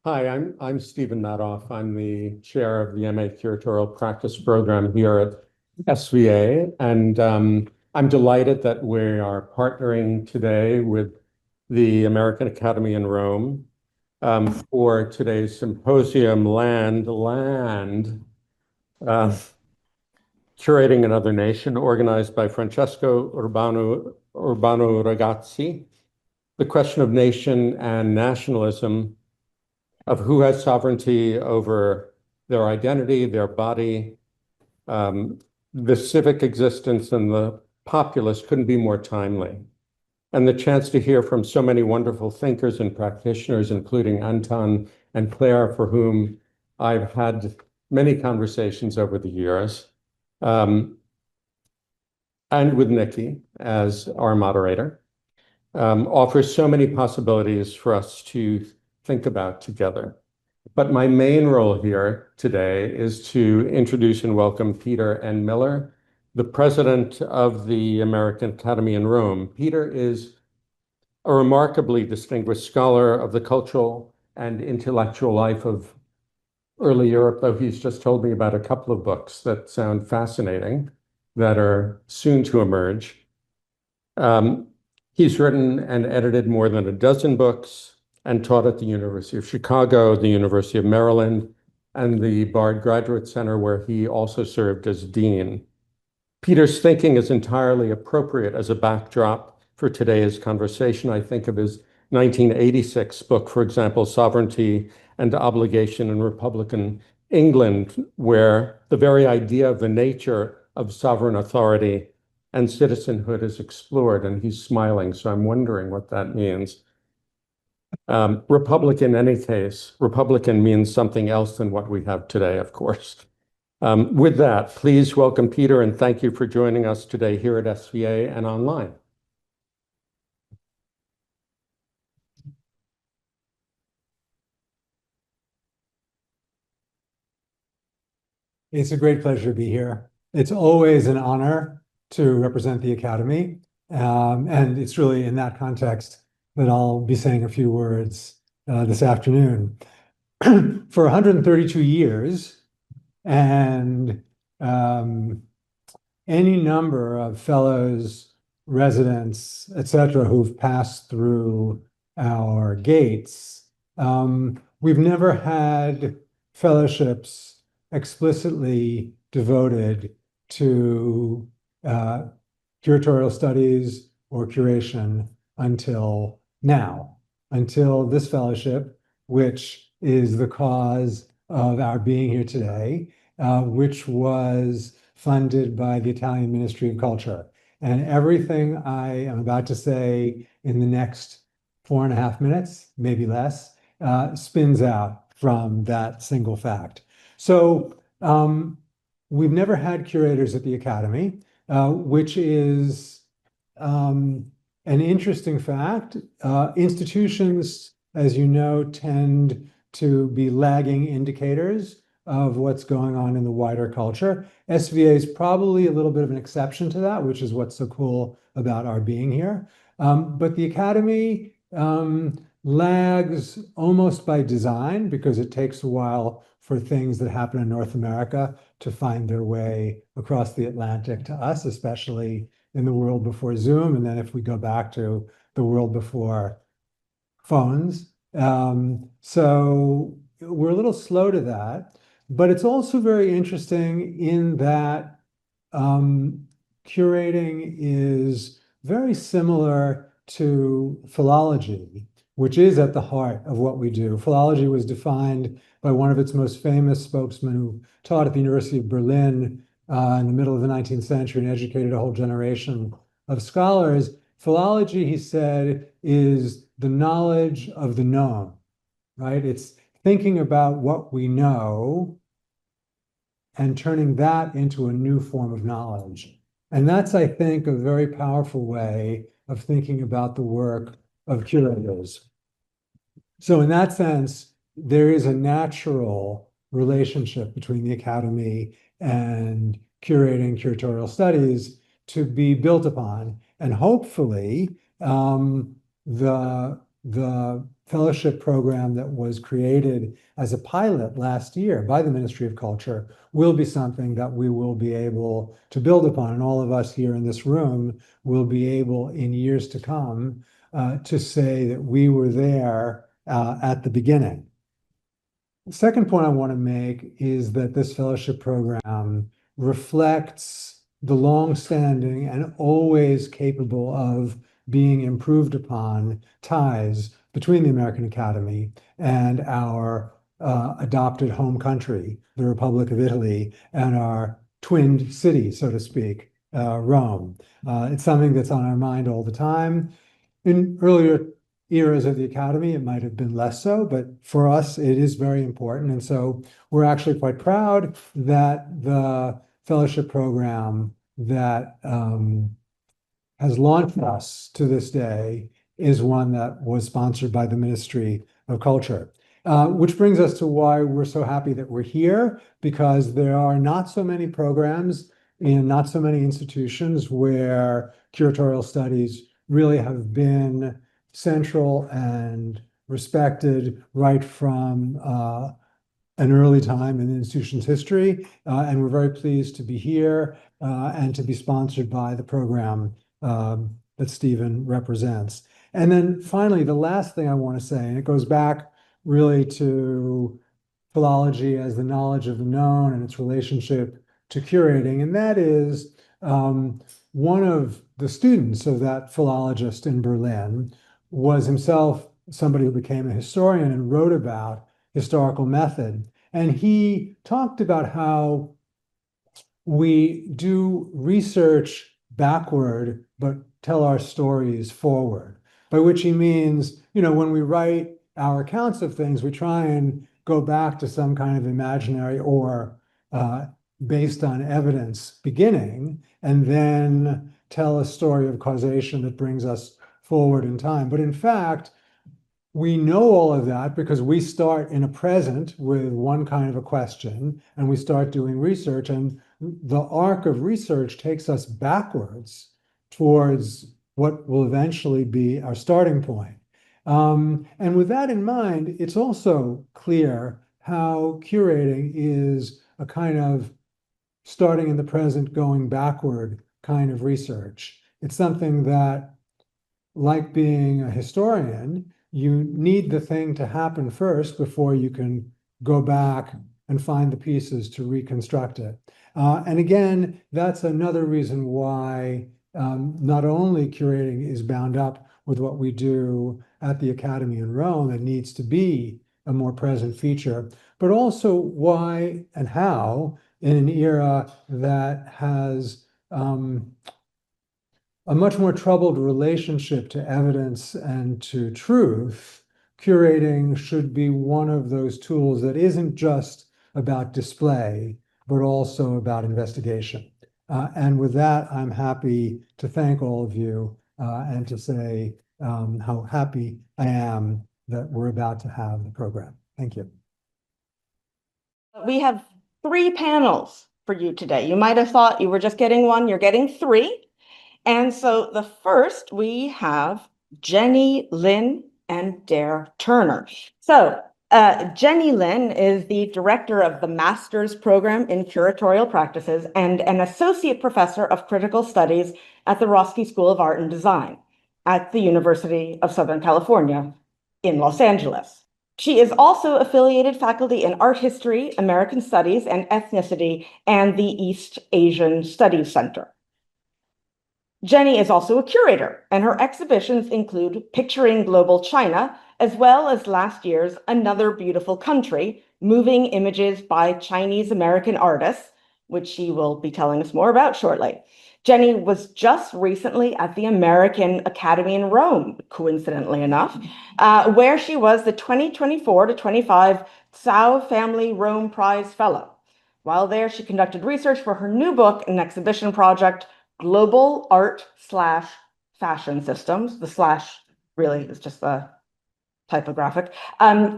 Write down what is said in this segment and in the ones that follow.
Hi, I'm Stephen Madoff. I'm the chair of the MA Curatorial Practice Program here at SVA, and I'm delighted that we are partnering today with the American Academy in Rome for today's symposium, Land, uh, Curating Another Nation, organized by Francesco Urbano Ragazzi. The question of nation and nationalism, of who has sovereignty over their identity, their body, the civic existence, and the populace couldn't be more timely. And the chance to hear from so many wonderful thinkers and practitioners, including Anton and Claire, for whom I've had many conversations over the years, and with Nikki as our moderator, offers so many possibilities for us to think about together. But my main role here today is to introduce and welcome Peter N. Miller, the president of the American Academy in Rome. Peter is a remarkably distinguished scholar of the cultural and intellectual life of early Europe, though he's just told me about a couple of books that sound fascinating that are soon to emerge. He's written and edited more than a dozen books and taught at the University of Chicago, the University of Maryland, and the Bard Graduate Center, where he also served as dean. Peter's thinking is entirely appropriate as a backdrop for today's conversation. I think of his 1986 book, for example, Sovereignty and Obligation in Republican England, where the very idea of the nature of sovereign authority and citizenhood is explored, and he's smiling, so I'm wondering what that means. Republican, in any case, Republican means something else than what we have today, of course. With that, please welcome Peter, and thank you for joining us today here at SVA and online. It's a great pleasure to be here. It's always an honor to represent the Academy. And it's really in that context that I'll be saying a few words this afternoon. For 132 years, and any number of fellows, residents, etc., who've passed through our gates, we've never had fellowships explicitly devoted to curatorial studies or curation until now, until this fellowship, which is the cause of our being here today, which was funded by the Italian Ministry of Culture. And everything I am about to say in the next 4.5 minutes, maybe less, spins out from that single fact. So we've never had curators at the Academy, which is an interesting fact. Institutions, as you know, tend to be lagging indicators of what's going on in the wider culture. SVA is probably a little bit of an exception to that, which is what's so cool about our being here. But the Academy lags almost by design, because it takes a while for things that happen in North America to find their way across the Atlantic to us, especially in the world before Zoom. And then if we go back to the world before phones. So we're a little slow to that, but it's also very interesting in that curating is very similar to philology, which is at the heart of what we do. Philology was defined by one of its most famous spokesmen who taught at the University of Berlin in the middle of the 19th century and educated a whole generation of scholars. Philology, he said, is the knowledge of the known, right? It's thinking about what we know and turning that into a new form of knowledge. And that's, I think, a very powerful way of thinking about the work of curators. So in that sense, there is a natural relationship between the Academy and curating curatorial studies to be built upon. And hopefully, the the fellowship program that was created as a pilot last year by the Ministry of Culture will be something that we will be able to build upon. And all of us here in this room will be able in years to come to say that we were there at the beginning. The second point I want to make is that this fellowship program reflects the long-standing and always capable of being improved upon ties between the American Academy and our adopted home country, the Republic of Italy, and our twinned city, so to speak, Rome. It's something that's on our mind all the time. In earlier eras of the Academy, it might have been less so, but for us, it is very important. And so we're actually quite proud that the fellowship program that has launched us to this day is one that was sponsored by the Ministry of Culture. Which brings us to why we're so happy that we're here, because there are not so many programs in not so many institutions where curatorial studies really have been central and respected right from an early time in the institution's history. And we're very pleased to be here and to be sponsored by the program that Stephen represents. And then finally, the last thing I want to say, and it goes back really to philology as the knowledge of the known and its relationship to curating, and that is one of the students of that philologist in Berlin was himself somebody who became a historian and wrote about historical method. And he talked about how we do research backward, but tell our stories forward, by which he means, when we write our accounts of things, we try and go back to some kind of imaginary or based on evidence beginning, and then tell a story of causation that brings us forward in time. But in fact, we know all of that because we start in a present with one kind of a question, and we start doing research, and the arc of research takes us backwards towards what will eventually be our starting point. And with that in mind, it's also clear how curating is a kind of starting in the present, going backward kind of research. It's something that, like being a historian, you need the thing to happen first before you can go back and find the pieces to reconstruct it. And again, that's another reason why not only curating is bound up with what we do at the Academy in Rome and needs to be a more present feature, but also why and how in an era that has a much more troubled relationship to evidence and to truth, curating should be one of those tools that isn't just about display, but also about investigation. And with that, I'm happy to thank all of you and to say how happy I am that we're about to have the program. Thank you. We have 3 panels for you today. You might have thought you were just getting one, you're getting 3. And so the first, we have Jenny, Lin, and Dare Turner. So Jenny Lin is the director of the Master's Program in Curatorial Practices and an associate professor of critical studies at the Roski School of Art and Design at the University of Southern California in Los Angeles. She is also affiliated faculty in art history, American studies, and ethnicity, and the East Asian Studies Center. Jenny is also a curator, and her exhibitions include Picturing Global China, as well as last year's Another Beautiful Country, Moving Images by Chinese American Artists, which she will be telling us more about shortly. Jenny was just recently at the American Academy in Rome, coincidentally enough, where she was the 2024-25 Tsao Family Rome Prize Fellow. While there, she conducted research for her new book and exhibition project, Global Art / Fashion Systems. The slash really is just the typographic.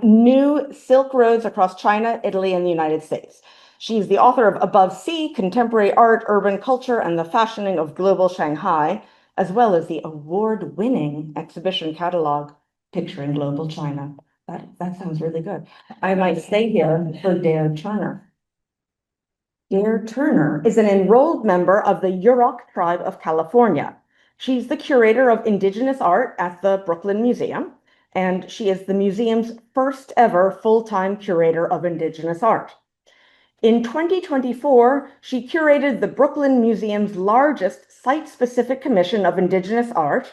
New Silk Roads Across China, Italy, and the United States. She's the author of Above Sea, Contemporary Art, Urban Culture, and the Fashioning of Global Shanghai, as well as the award-winning exhibition catalog, picturing global China. That sounds really good. I might stay here for Dare Turner. Dare Turner is an enrolled member of the Yurok tribe of California. She's the curator of Indigenous art at the Brooklyn Museum, and she is the museum's first ever full-time curator of Indigenous art. In 2024, she curated the Brooklyn Museum's largest site-specific commission of Indigenous art,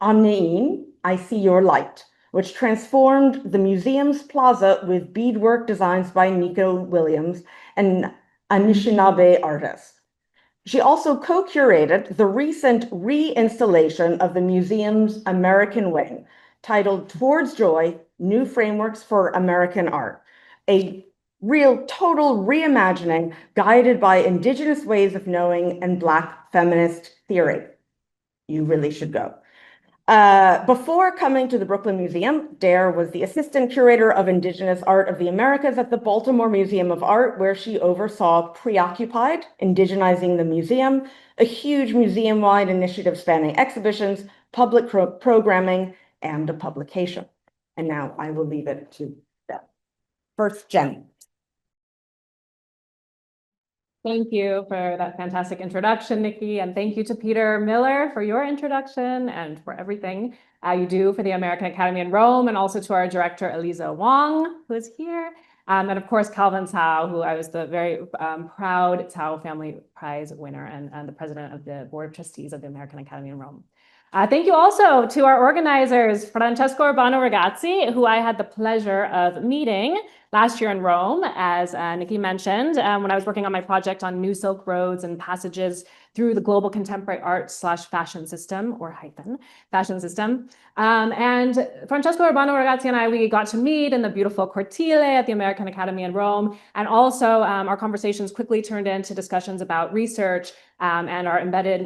Omni'in, I See Your Light, which transformed the museum's plaza with beadwork designs by Nico Williams, an Anishinaabe artist. She also co-curated the recent reinstallation of the museum's American Wing, titled Towards Joy, New Frameworks for American Art, a real total reimagining guided by Indigenous ways of knowing and Black feminist theory. You really should go. Before coming to the Brooklyn Museum, Dare was the assistant curator of Indigenous art of the Americas at the Baltimore Museum of Art, where she oversaw Preoccupied, Indigenizing the Museum, a huge museum-wide initiative spanning exhibitions, public programming, and a publication. And now I will leave it to them. First, Jen. Thank you for that fantastic introduction, Nikki, and thank you to Peter Miller for your introduction and for everything you do for the American Academy in Rome, and also to our director, Eliza Wong, who is here, and of course, Calvin Tsao, who I was the very proud Tsao Family Prize winner and the president of the Board of Trustees of the American Academy in Rome. Thank you also to our organizers, Francesco Urbano Ragazzi, who I had the pleasure of meeting last year in Rome, as Nikki mentioned, when I was working on my project on New Silk Roads and passages through the global contemporary art / fashion system, or hyphen, fashion system. And Francesco Urbano Ragazzi and I, we got to meet in the beautiful Cortile at the American Academy in Rome. And also our conversations quickly turned into discussions about research and our embedded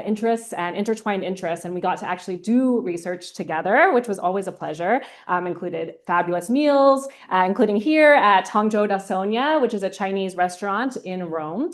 interests and intertwined interests. And we got to actually do research together, which was always a pleasure. Included fabulous meals, including here at Hangzhou da Sonia, which is a Chinese restaurant in Rome,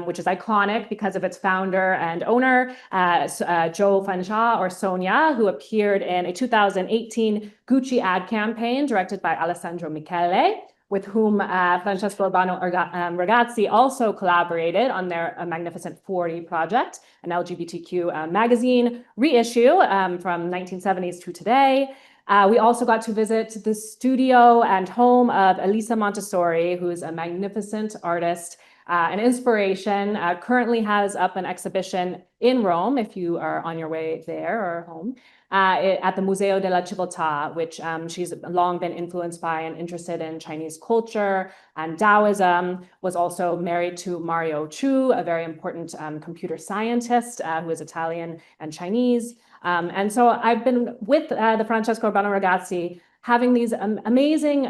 which is iconic because of its founder and owner, Zhou Fanxia, or Sonia, who appeared in a 2018 Gucci ad campaign directed by Alessandro Michele, with whom Francesco Urbano Ragazzi also collaborated on their Magnificent 40 project, an LGBTQ magazine reissue from 1970s to today. We also got to visit the studio and home of Elisa Montessori, who's a magnificent artist, an inspiration, currently has up an exhibition in Rome, if you are on your way there or home, at the Museo della Civiltà, which she's long been influenced by and interested in Chinese culture and Taoism, was also married to Mario Chu, a very important computer scientist who is Italian and Chinese. And so I've been with the Francesco Urbano Ragazzi having these amazing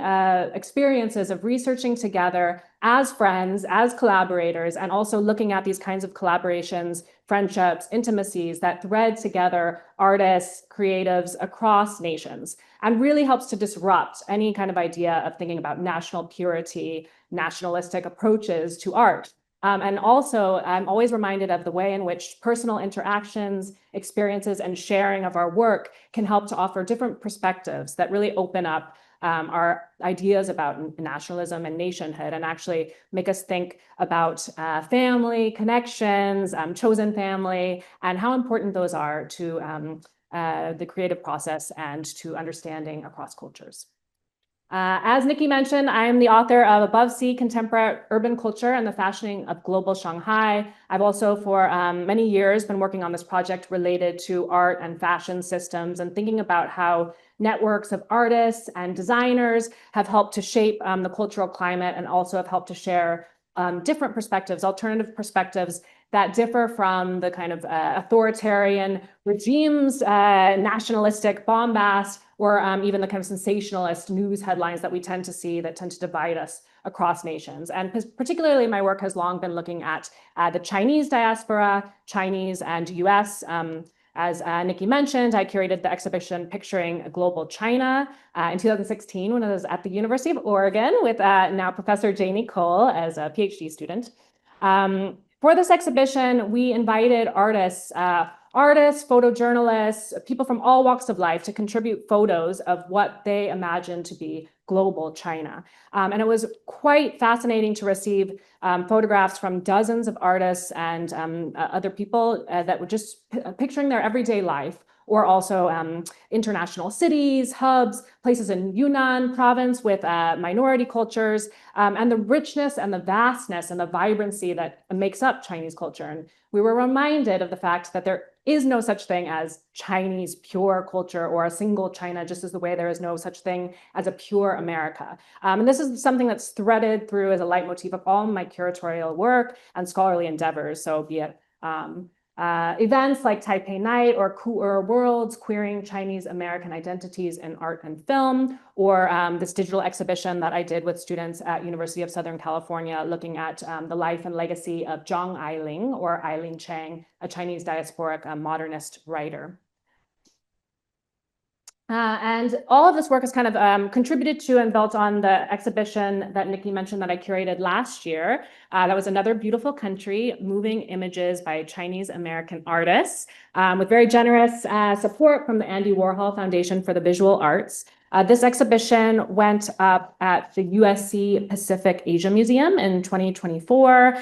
experiences of researching together as friends, as collaborators, and also looking at these kinds of collaborations, friendships, intimacies that thread together artists, creatives across nations, and really helps to disrupt any kind of idea of thinking about national purity, nationalistic approaches to art. And also, I'm always reminded of the way in which personal interactions, experiences, and sharing of our work can help to offer different perspectives that really open up our ideas about nationalism and nationhood, and actually make us think about family, connections, chosen family, and how important those are to the creative process and to understanding across cultures. As Nikki mentioned, I am the author of Above Sea, Contemporary Urban Culture and the Fashioning of Global Shanghai. I've also for many years been working on this project related to art and fashion systems and thinking about how networks of artists and designers have helped to shape the cultural climate and also have helped to share different perspectives, alternative perspectives that differ from the kind of authoritarian regimes, nationalistic bombast, or even the kind of sensationalist news headlines that we tend to see that tend to divide us across nations. And particularly my work has long been looking at the Chinese diaspora, Chinese and US. As Nikki mentioned, I curated the exhibition Picturing a Global China in 2016 when I was at the University of Oregon with now Professor Janie Cole as a PhD student. For this exhibition, we invited artists artists, photojournalists, people from all walks of life to contribute photos of what they imagine to be global China. And it was quite fascinating to receive photographs from dozens of artists and other people that were just picturing their everyday life, or also international cities, hubs, places in Yunnan province with minority cultures, and the richness and the vastness and the vibrancy that makes up Chinese culture. And we were reminded of the fact that there is no such thing as Chinese pure culture or a single China, just as the way there is no such thing as a pure America. And this is something that's threaded through as a leitmotif of all my curatorial work and scholarly endeavors. So be it events like Taipei Night or Worlds, Queering Chinese American Identities in Art and Film, or this digital exhibition that I did with students at University of Southern California, looking at the life and legacy of Zhang Ailing, or Ailing Chang, a Chinese diasporic modernist writer. And all of this work is kind of contributed to and built on the exhibition that Nikki mentioned that I curated last year. That was Another Beautiful Country, Moving Images by Chinese American Artists, with very generous support from the Andy Warhol Foundation for the Visual Arts. This exhibition went up at the USC Pacific Asia Museum in 2024.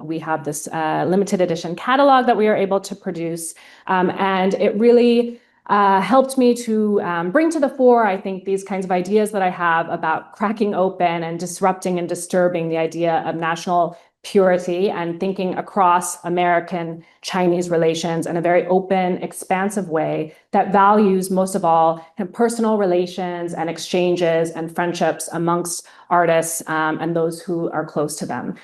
We have this limited edition catalog that we are able to produce, and it really helped me to bring to the fore, I think, these kinds of ideas that I have about cracking open and disrupting and disturbing the idea of national purity and thinking across American-Chinese relations in a very open, expansive way that values, most of all, personal relations and exchanges and friendships amongst artists and those who are close to them.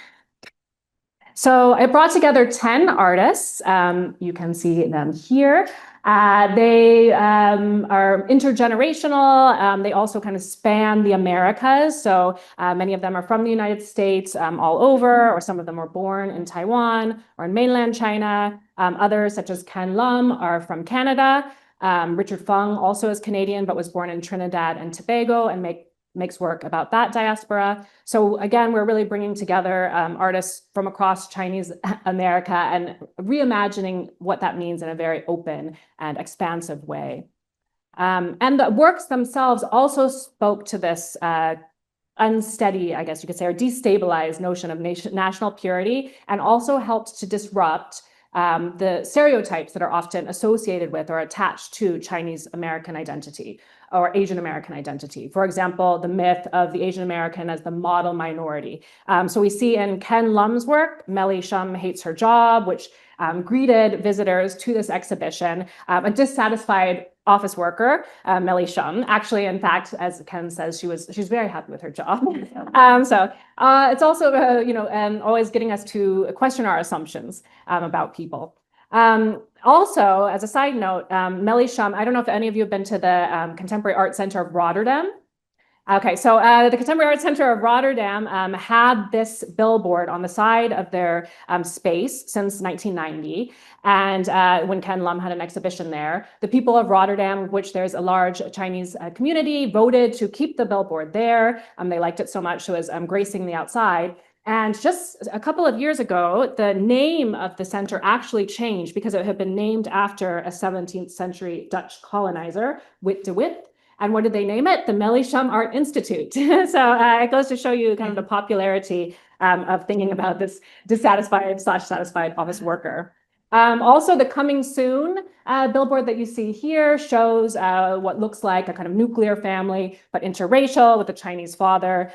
So I brought together 10 artists. You can see them here. They are intergenerational. They also kind of span the Americas. So many of them are from the United States all over, or some of them were born in Taiwan or in mainland China. Others, such as Ken Lum, are from Canada. Richard Fung also is Canadian, but was born in Trinidad and Tobago and makes work about that diaspora. So again, we're really bringing together artists from across Chinese America and reimagining what that means in a very open and expansive way. And the works themselves also spoke to this unsteady, I guess you could say, or destabilized notion of national purity, and also helped to disrupt the stereotypes that are often associated with or attached to Chinese American identity or Asian American identity. For example, the myth of the Asian American as the model minority. So we see in Ken Lum's work, Melly Shum Hates Her Job, which greeted visitors to this exhibition, a dissatisfied office worker, Melly Shum. Actually, in fact, as Ken says, she's very happy with her job. So it's also, always getting us to question our assumptions about people. Also, as a side note, Melly Shum, I don't know if any of you have been to the Contemporary Art Center of Rotterdam. Okay, so the Contemporary Art Center of Rotterdam had this billboard on the side of their space since 1990. And when Ken Lum had an exhibition there, the people of Rotterdam, which there's a large Chinese community, voted to keep the billboard there. They liked it so much, it was gracing the outside. And just a couple of years ago, the name of the center actually changed because it had been named after a 17th century Dutch colonizer, Wit de Wit. And what did they name it? The Melly Shum Art Institute. So it goes to show you kind of the popularity of thinking about this dissatisfied/satisfied office worker. Also, the Coming Soon billboard that you see here shows what looks like a kind of nuclear family, but interracial, with a Chinese father,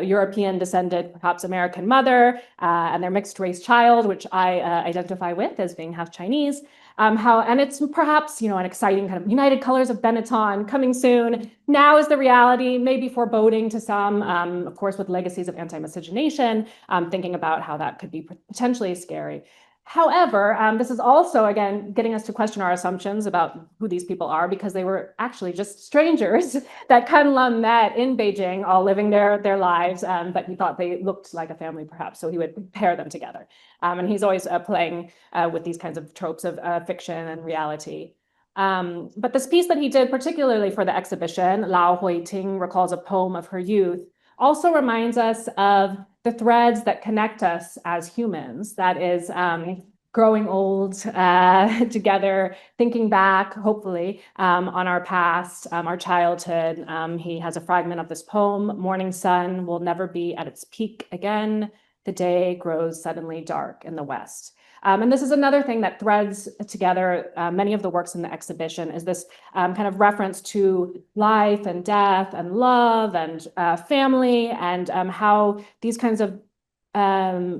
European descended, perhaps American mother, and their mixed race child, which I identify with as being half Chinese. And it's perhaps, an exciting kind of united colors of Benetton coming soon. Now is the reality, maybe foreboding to some, of course, with legacies of anti-miscegenation, thinking about how that could be potentially scary. However, this is also, again, getting us to question our assumptions about who these people are, because they were actually just strangers that Ken Lum met in Beijing, all living their lives, but he thought they looked like a family, perhaps, so he would pair them together. And he's always playing with these kinds of tropes of fiction and reality. But this piece that he did, particularly for the exhibition, Lao Hui Ting recalls a poem of her youth, also reminds us of the threads that connect us as humans. That is growing old together, thinking back, hopefully, on our past, our childhood. He has a fragment of this poem: "Morning sun will never be at its peak again. The day grows suddenly dark in the west." And this is another thing that threads together many of the works in the exhibition, is this kind of reference to life and death and love and family, and how these kinds of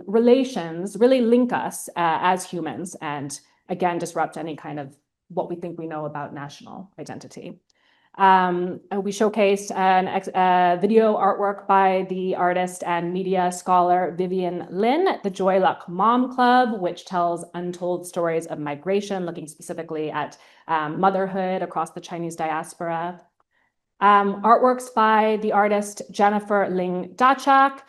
relations really link us as humans, and again disrupt any kind of what we think we know about national identity. We showcased a video artwork by the artist and media scholar Vivian Lin, The Joy Luck Mom Club, which tells untold stories of migration, looking specifically at motherhood across the Chinese diaspora. Artworks by the artist Jennifer Ling Dachak.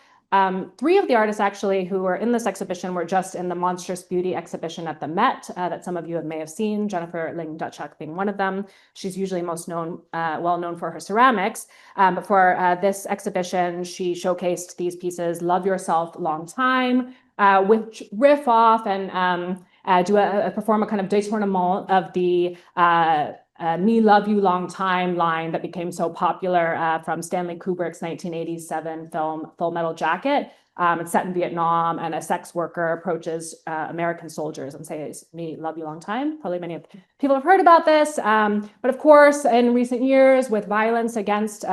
Three of the artists actually who were in this exhibition were just in the Monstrous Beauty exhibition at the Met that some of you may have seen, Jennifer Ling Dachak being one of them. She's usually most well known for her ceramics, but for this exhibition, she showcased these pieces, Love Yourself Long Time, which riff off and perform a kind of détournement of the Me Love You Long Time line that became so popular from Stanley Kubrick's 1987 film Full Metal Jacket. It's set in Vietnam, and a sex worker approaches American soldiers and says, "Me love you long time." Probably many people have heard about this. But of course, in recent years, with violence against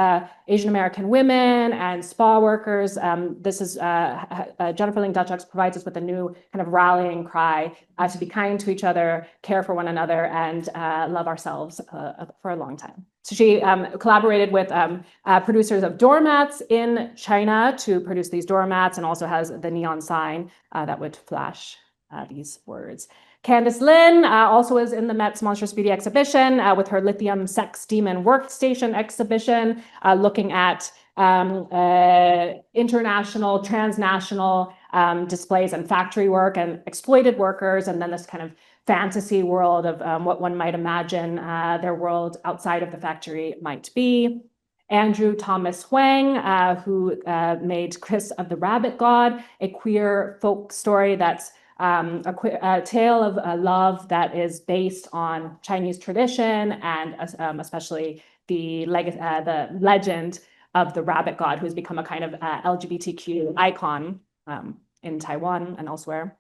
Asian American women and spa workers, this is Jennifer Ling Dachak provides us with a new kind of rallying cry to be kind to each other, care for one another, and love ourselves for a long time. So she collaborated with producers of doormats in China to produce these doormats, and also has the neon sign that would flash these words. Candice Lin also is in the Met's Monstrous Beauty exhibition with her Lithium Sex Demon Workstation exhibition, looking at international, transnational displays and factory work and exploited workers, and then this kind of fantasy world of what one might imagine their world outside of the factory might be. Andrew Thomas Huang, who made Kiss of the Rabbit God, a queer folk story that's a tale of love that is based on Chinese tradition, and especially the legend of the rabbit god, who's become a kind of LGBTQ icon in Taiwan and elsewhere.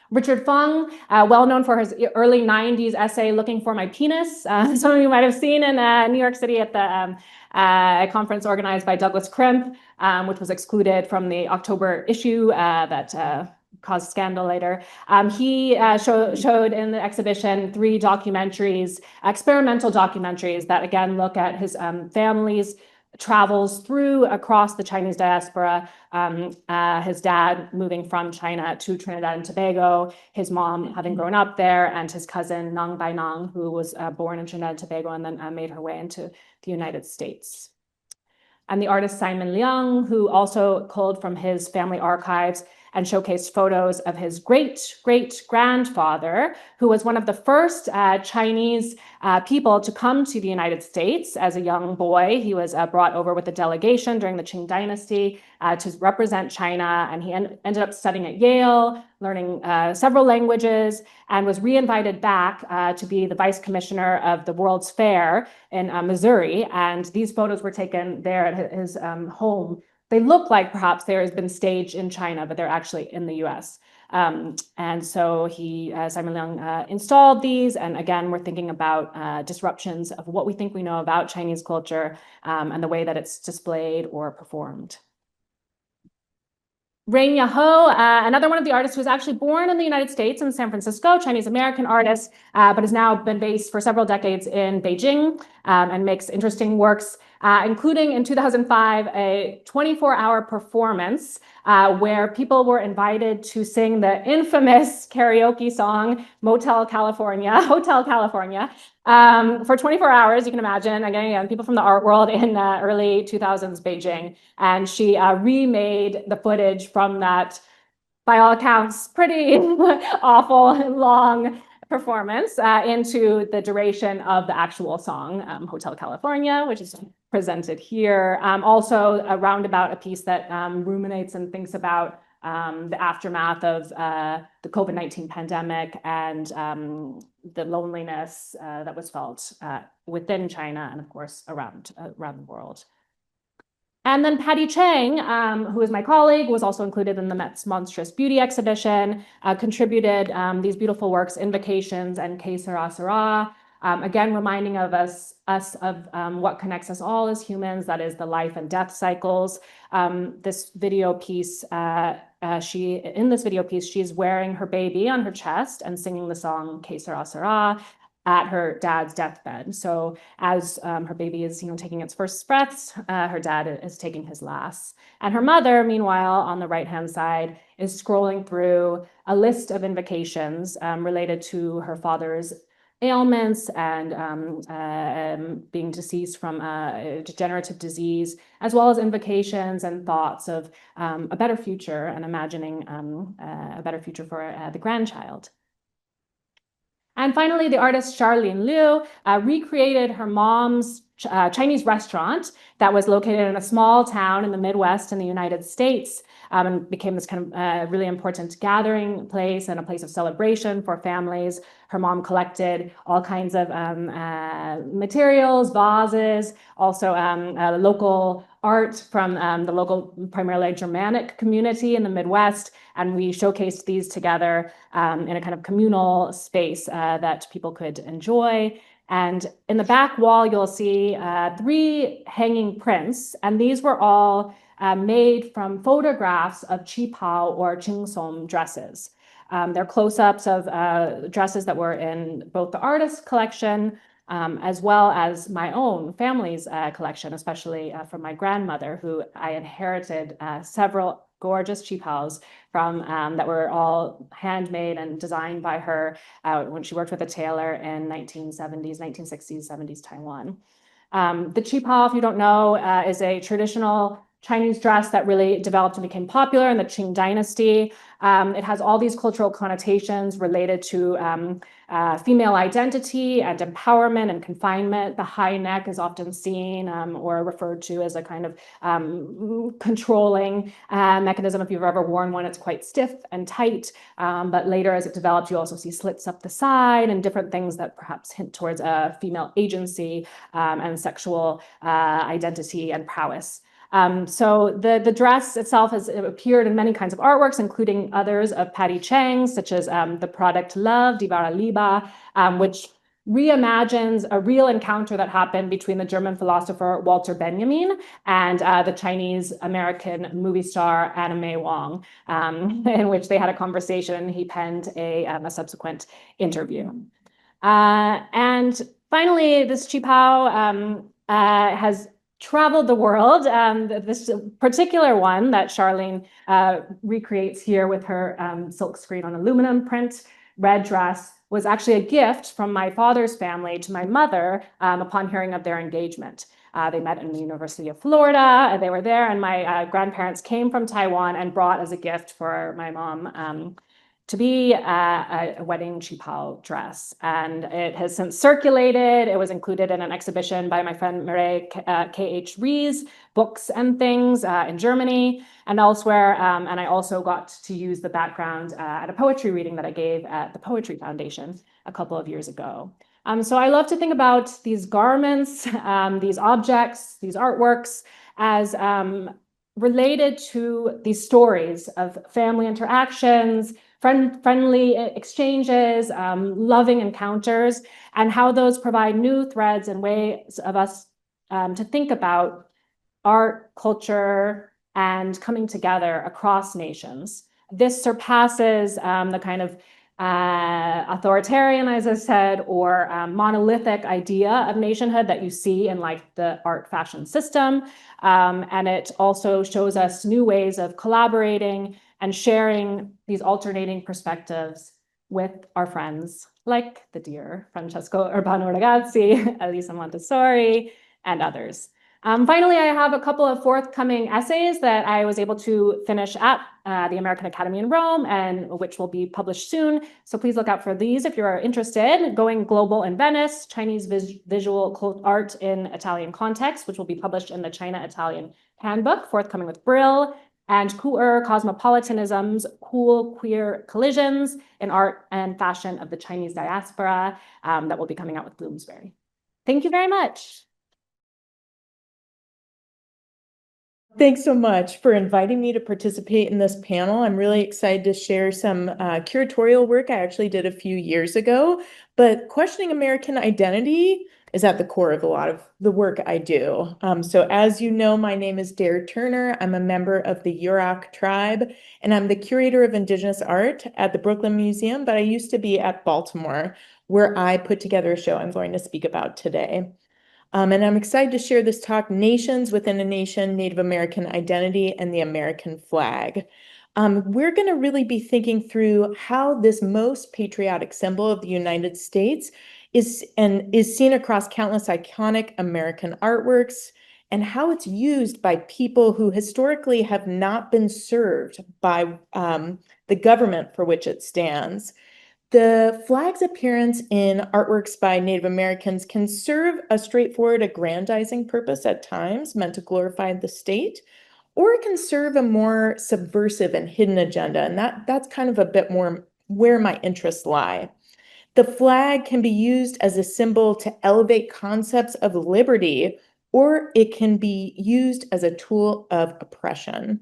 Richard Fung, well known for his early 90s essay, Looking for My Penis. Some of you might have seen in New York City at the conference organized by Douglas Crimp, which was excluded from the October issue that caused scandal later. He showed in the exhibition 3 documentaries, experimental documentaries that again look at his family's travels across the Chinese diaspora, his dad moving from China to Trinidad and Tobago, his mom having grown up there, and his cousin Nang Bai Nang, who was born in Trinidad and Tobago and then made her way into the United States. And the artist Simon Leung, who also culled from his family archives and showcased photos of his great-great-grandfather, who was one of the first Chinese people to come to the United States as a young boy. He was brought over with a delegation during the Qing Dynasty to represent China, and he ended up studying at Yale, learning several languages, and was re-invited back to be the vice commissioner of the World's Fair in Missouri. And these photos were taken there at his home. They look like perhaps there has been staged in China, but they're actually in the US. And so Simon Leung installed these. And again, we're thinking about disruptions of what we think we know about Chinese culture and the way that it's displayed or performed. Rain Yaho, another one of the artists who was actually born in the United States in San Francisco, Chinese-American artist, but has now been based for several decades in Beijing and makes interesting works, including in 2005, a 24-hour performance where people were invited to sing the infamous karaoke song, Hotel California, for 24 hours, you can imagine, again, people from the art world in early 2000s Beijing. And she remade the footage from that, by all accounts, pretty awful, long performance into the duration of the actual song, Hotel California, which is presented here. Also, a roundabout, a piece that ruminates and thinks about the aftermath of the COVID-19 pandemic and the loneliness that was felt within China and, of course, around the world. And then Patty Chang, who is my colleague, was also included in the Met's Monstrous Beauty exhibition, contributed these beautiful works, Invocations and Que Sera Sera, again, reminding of us of what connects us all as humans, that is the life and death cycles. This video piece, in this video piece, she's wearing her baby on her chest and singing the song Que Sera Sera at her dad's deathbed. So as her baby is, taking its first breaths, her dad is taking his last. And her mother, meanwhile, on the right-hand side, is scrolling through a list of invocations related to her father's ailments and being deceased from a degenerative disease, as well as invocations and thoughts of a better future and imagining a better future for the grandchild. And finally, the artist Charlene Liu recreated her mom's Chinese restaurant that was located in a small town in the Midwest in the United States, and became this kind of really important gathering place and a place of celebration for families. Her mom collected all kinds of materials, vases, also local art from the local, primarily Germanic community in the Midwest. And we showcased these together in a kind of communal space that people could enjoy. And in the back wall, you'll see 3 hanging prints. And these were all made from photographs of qipao or qingsom dresses. They're close-ups of dresses that were in both the artist's collection as well as my own family's collection, especially from my grandmother, who I inherited several gorgeous qipaos from that were all handmade and designed by her when she worked with a tailor in 1960s, 70s Taiwan. The qipao, if you don't know, is a traditional Chinese dress that really developed and became popular in the Qing dynasty. It has all these cultural connotations related to female identity and empowerment and confinement. The high neck is often seen or referred to as a kind of controlling mechanism. If you've ever worn one, it's quite stiff and tight. But later, as it develops, you also see slits up the side and different things that perhaps hint towards female agency and sexual identity and prowess. So the dress itself has appeared in many kinds of artworks, including others of Patty Chang, such as the product Love, Die wahre Liebe, which reimagines a real encounter that happened between the German philosopher Walter Benjamin and the Chinese-American movie star Anna May Wong, in which they had a conversation. He penned a subsequent interview. And finally, this qipao has traveled the world. This particular one that Charlene recreates here with her silkscreen on aluminum print red dress was actually a gift from my father's family to my mother upon hearing of their engagement. They met in the University of Florida, and they were there, and my grandparents came from Taiwan and brought as a gift for my mom to be a wedding qipao dress. And it has since circulated. It was included in an exhibition by my friend Mireille K.H. Rees, Books and Things in Germany and elsewhere. And I also got to use the background at a poetry reading that I gave at the Poetry Foundation a couple of years ago. So I love to think about these garments, these objects, these artworks as related to these stories of family interactions, friendly exchanges, loving encounters, and how those provide new threads and ways of us to think about art, culture, and coming together across nations. This surpasses the kind of authoritarian, as I said, or monolithic idea of nationhood that you see in like the art fashion system. And it also shows us new ways of collaborating and sharing these alternating perspectives with our friends, like the dear Francesco Urbano Ragazzi, Elisa Montessori, and others. Finally, I have a couple of forthcoming essays that I was able to finish at the American Academy in Rome, and which will be published soon. So please look out for these if you're interested. Going Global in Venice, Chinese Visual Art in Italian Context, which will be published in the China-Italian Handbook, forthcoming with Brill. and queer cosmopolitanisms, cool queer collisions in art and fashion of the Chinese diaspora that will be coming out with Bloomsbury. Thank you very much. Thanks so much for inviting me to participate in this panel. I'm really excited to share some curatorial work I actually did a few years ago, but questioning American identity is at the core of a lot of the work I do. So as you know, my name is Dare Turner. I'm a member of the Yurok tribe, and I'm the curator of Indigenous art at the Brooklyn Museum, but I used to be at Baltimore, where I put together a show I'm going to speak about today. And I'm excited to share this talk, Nations Within a Nation, Native American Identity and the American Flag. We're going to really be thinking through how this most patriotic symbol of the United States is seen across countless iconic American artworks, and how it's used by people who historically have not been served by the government for which it stands. The flag's appearance in artworks by Native Americans can serve a straightforward aggrandizing purpose at times, meant to glorify the state, or it can serve a more subversive and hidden agenda, and that's kind of a bit more where my interests lie. The flag can be used as a symbol to elevate concepts of liberty, or it can be used as a tool of oppression.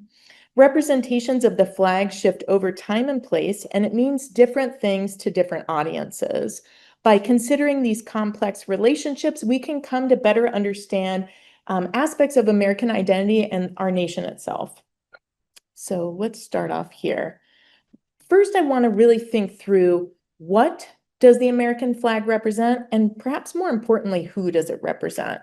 Representations of the flag shift over time and place, and it means different things to different audiences. By considering these complex relationships, we can come to better understand aspects of American identity and our nation itself. So let's start off here. First, I want to really think through, what does the American flag represent? And perhaps more importantly, who does it represent?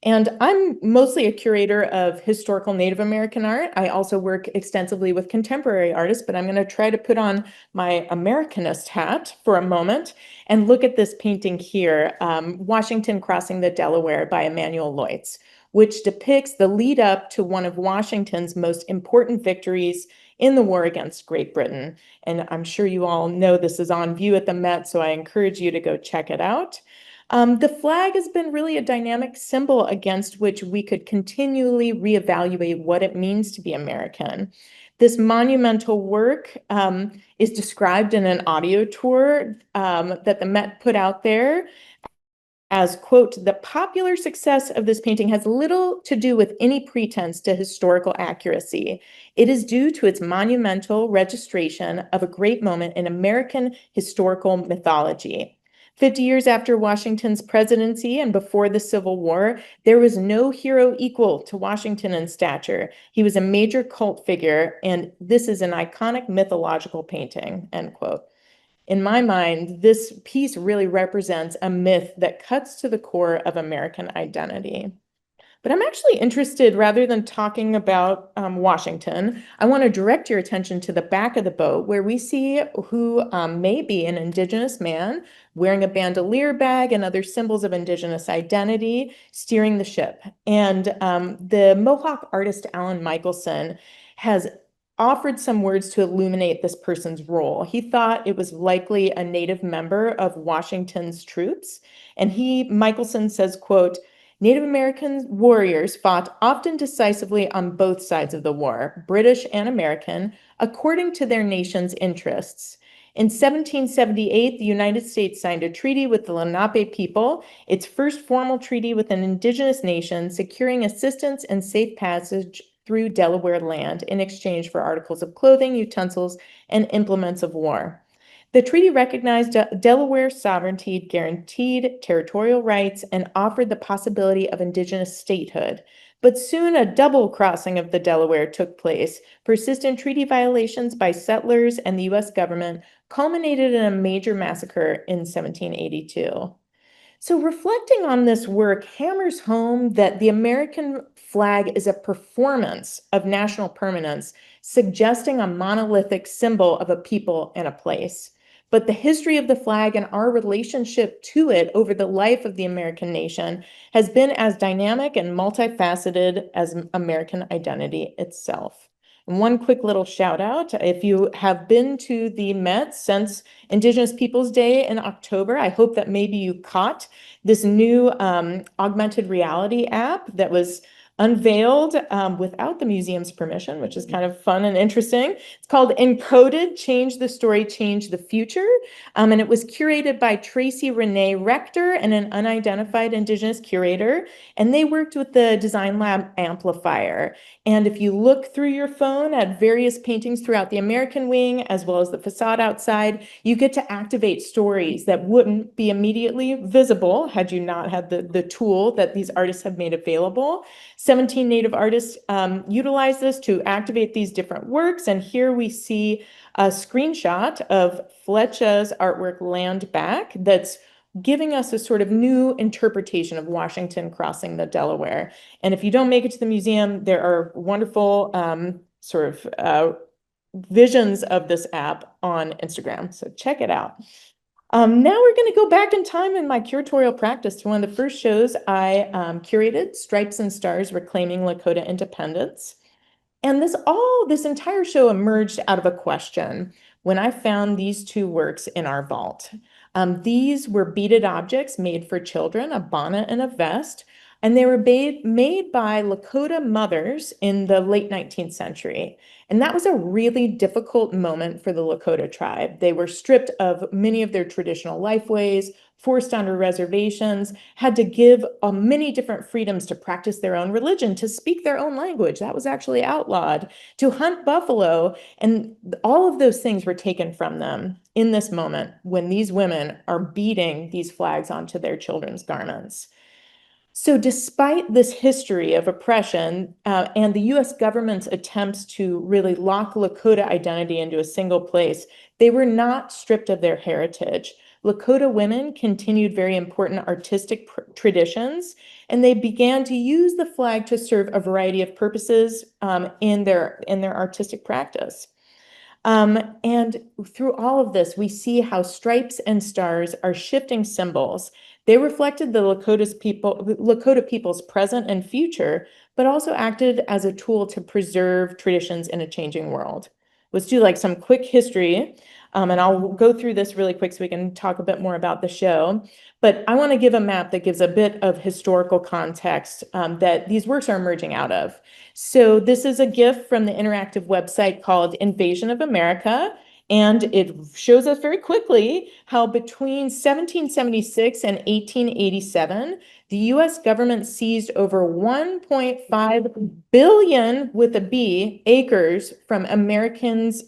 And I'm mostly a curator of historical Native American art. I also work extensively with contemporary artists, but I'm going to try to put on my Americanist hat for a moment and look at this painting here, Washington Crossing the Delaware by Emanuel Leutz, which depicts the lead up to one of Washington's most important victories in the war against Great Britain. And I'm sure you all know this is on view at the Met, so I encourage you to go check it out. The flag has been really a dynamic symbol against which we could continually reevaluate what it means to be American. This monumental work is described in an audio tour that the Met put out there as, quote, "The popular success of this painting has little to do with any pretense to historical accuracy. It is due to its monumental registration of a great moment in American historical mythology. 50 years after Washington's presidency and before the Civil War, there was no hero equal to Washington in stature. He was a major cult figure, and this is an iconic mythological painting," end quote. In my mind, this piece really represents a myth that cuts to the core of American identity. But I'm actually interested, rather than talking about Washington, I want to direct your attention to the back of the boat, where we see who may be an Indigenous man wearing a bandolier bag and other symbols of Indigenous identity, steering the ship. And the Mohawk artist Alan Michelson has offered some words to illuminate this person's role. He thought it was likely a Native member of Washington's troops. And Michelson says, quote, "Native American warriors fought often decisively on both sides of the war, British and American, according to their nation's interests. In 1778, the United States signed a treaty with the Lenape people, its first formal treaty with an Indigenous nation, securing assistance and safe passage through Delaware land in exchange for articles of clothing, utensils, and implements of war. The treaty recognized Delaware's sovereignty, guaranteed territorial rights, and offered the possibility of Indigenous statehood. But soon a double crossing of the Delaware took place. Persistent treaty violations by settlers and the U.S. government culminated in a major massacre in 1782. So reflecting on this work hammers home that the American flag is a performance of national permanence, suggesting a monolithic symbol of a people and a place. But the history of the flag and our relationship to it over the life of the American nation has been as dynamic and multifaceted as American identity itself. And one quick little shout out, if you have been to the Met since Indigenous Peoples Day in October, I hope that maybe you caught this new augmented reality app that was unveiled without the museum's permission, which is kind of fun and interesting. It's called Encoded, Change the Story, Change the Future. And it was curated by Tracy Renee Rector and an unidentified Indigenous curator. And they worked with the Design Lab amplifier. And if you look through your phone at various paintings throughout the American wing, as well as the facade outside, you get to activate stories that wouldn't be immediately visible had you not had the tool that these artists have made available. 17 Native artists utilize this to activate these different works. And here we see a screenshot of Fletcher's artwork Land Back that's giving us a sort of new interpretation of Washington crossing the Delaware. And if you don't make it to the museum, there are wonderful visions of this app on Instagram. So check it out. Now we're going to go back in time in my curatorial practice to one of the first shows I curated, Stripes and Stars Reclaiming Lakota Independence. And this entire show emerged out of a question when I found these two works in our vault. These were beaded objects made for children, a bonnet and a vest, and they were made by Lakota mothers in the late 19th century. And that was a really difficult moment for the Lakota tribe. They were stripped of many of their traditional lifeways, forced onto reservations, had to give many different freedoms to practice their own religion, to speak their own language. That was actually outlawed, to hunt buffalo. And all of those things were taken from them in this moment when these women are beating these flags onto their children's garments. So despite this history of oppression and the US government's attempts to really lock Lakota identity into a single place, they were not stripped of their heritage. Lakota women continued very important artistic traditions, and they began to use the flag to serve a variety of purposes in their artistic practice. And through all of this, we see how stripes and stars are shifting symbols. They reflected the Lakota people's present and future, but also acted as a tool to preserve traditions in a changing world. Let's do like some quick history, and I'll go through this really quick so we can talk a bit more about the show. But I want to give a map that gives a bit of historical context that these works are emerging out of. So this is a GIF from the interactive website called Invasion of America. And it shows us very quickly how between 1776 and 1887, the US government seized over 1.5 billion with a B acres from America's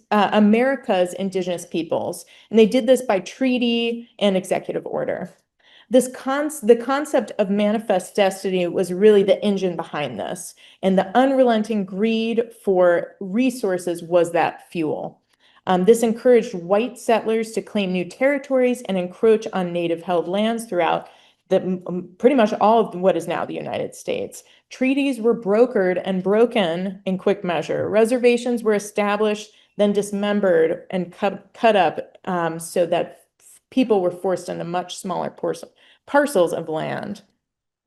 indigenous peoples. And they did this by treaty and executive order. The concept of manifest destiny was really the engine behind this. And the unrelenting greed for resources was that fuel. This encouraged white settlers to claim new territories and encroach on native-held lands throughout pretty much all of what is now the United States. Treaties were brokered and broken in quick measure. Reservations were established, then dismembered and cut up so that people were forced into much smaller parcels of land.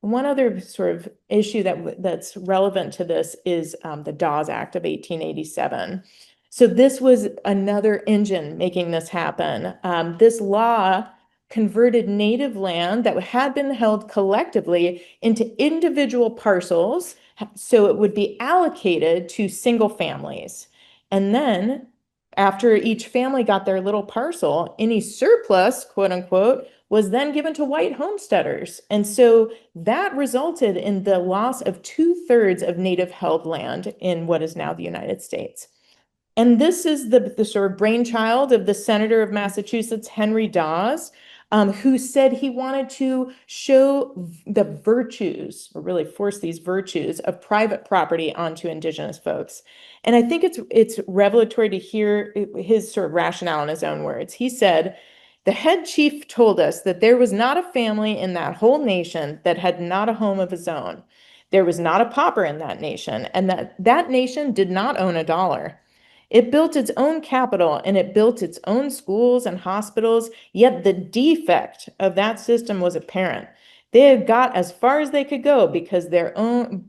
One other sort of issue that's relevant to this is the Dawes Act of 1887. So this was another engine making this happen. This law converted native land that had been held collectively into individual parcels, so it would be allocated to single families. And then after each family got their little parcel, any surplus, quote unquote, was then given to white homesteaders. And so that resulted in the loss of 2/3 of native held land in what is now the United States. And this is the sort of brainchild of the senator of Massachusetts, Henry Dawes, who said he wanted to show the virtues, or really force these virtues of private property onto indigenous folks. And I think it's revelatory to hear his sort of rationale in his own words. He said, "The head chief told us that there was not a family in that whole nation that had not a home of his own. There was not a pauper in that nation, and that nation did not own a dollar. It built its own capital and it built its own schools and hospitals, yet the defect of that system was apparent. They had got as far as they could go because they own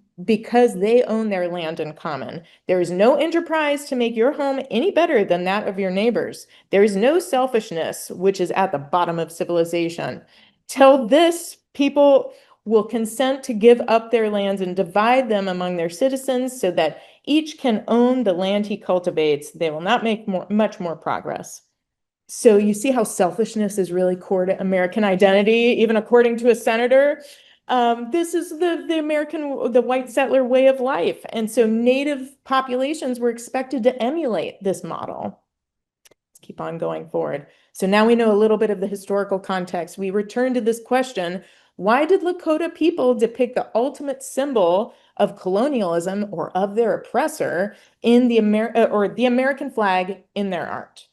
their land in common. There is no enterprise to make your home any better than that of your neighbors. There is no selfishness, which is at the bottom of civilization. Till this, people will consent to give up their lands and divide them among their citizens so that each can own the land he cultivates, they will not make much more progress. So you see how selfishness is really core to American identity, even according to a senator. This is the white settler way of life. And so native populations were expected to emulate this model. Let's keep on going forward. So now we know a little bit of the historical context. We return to this question: why did Lakota people depict the ultimate symbol of colonialism or of their oppressor in the American flag in their art?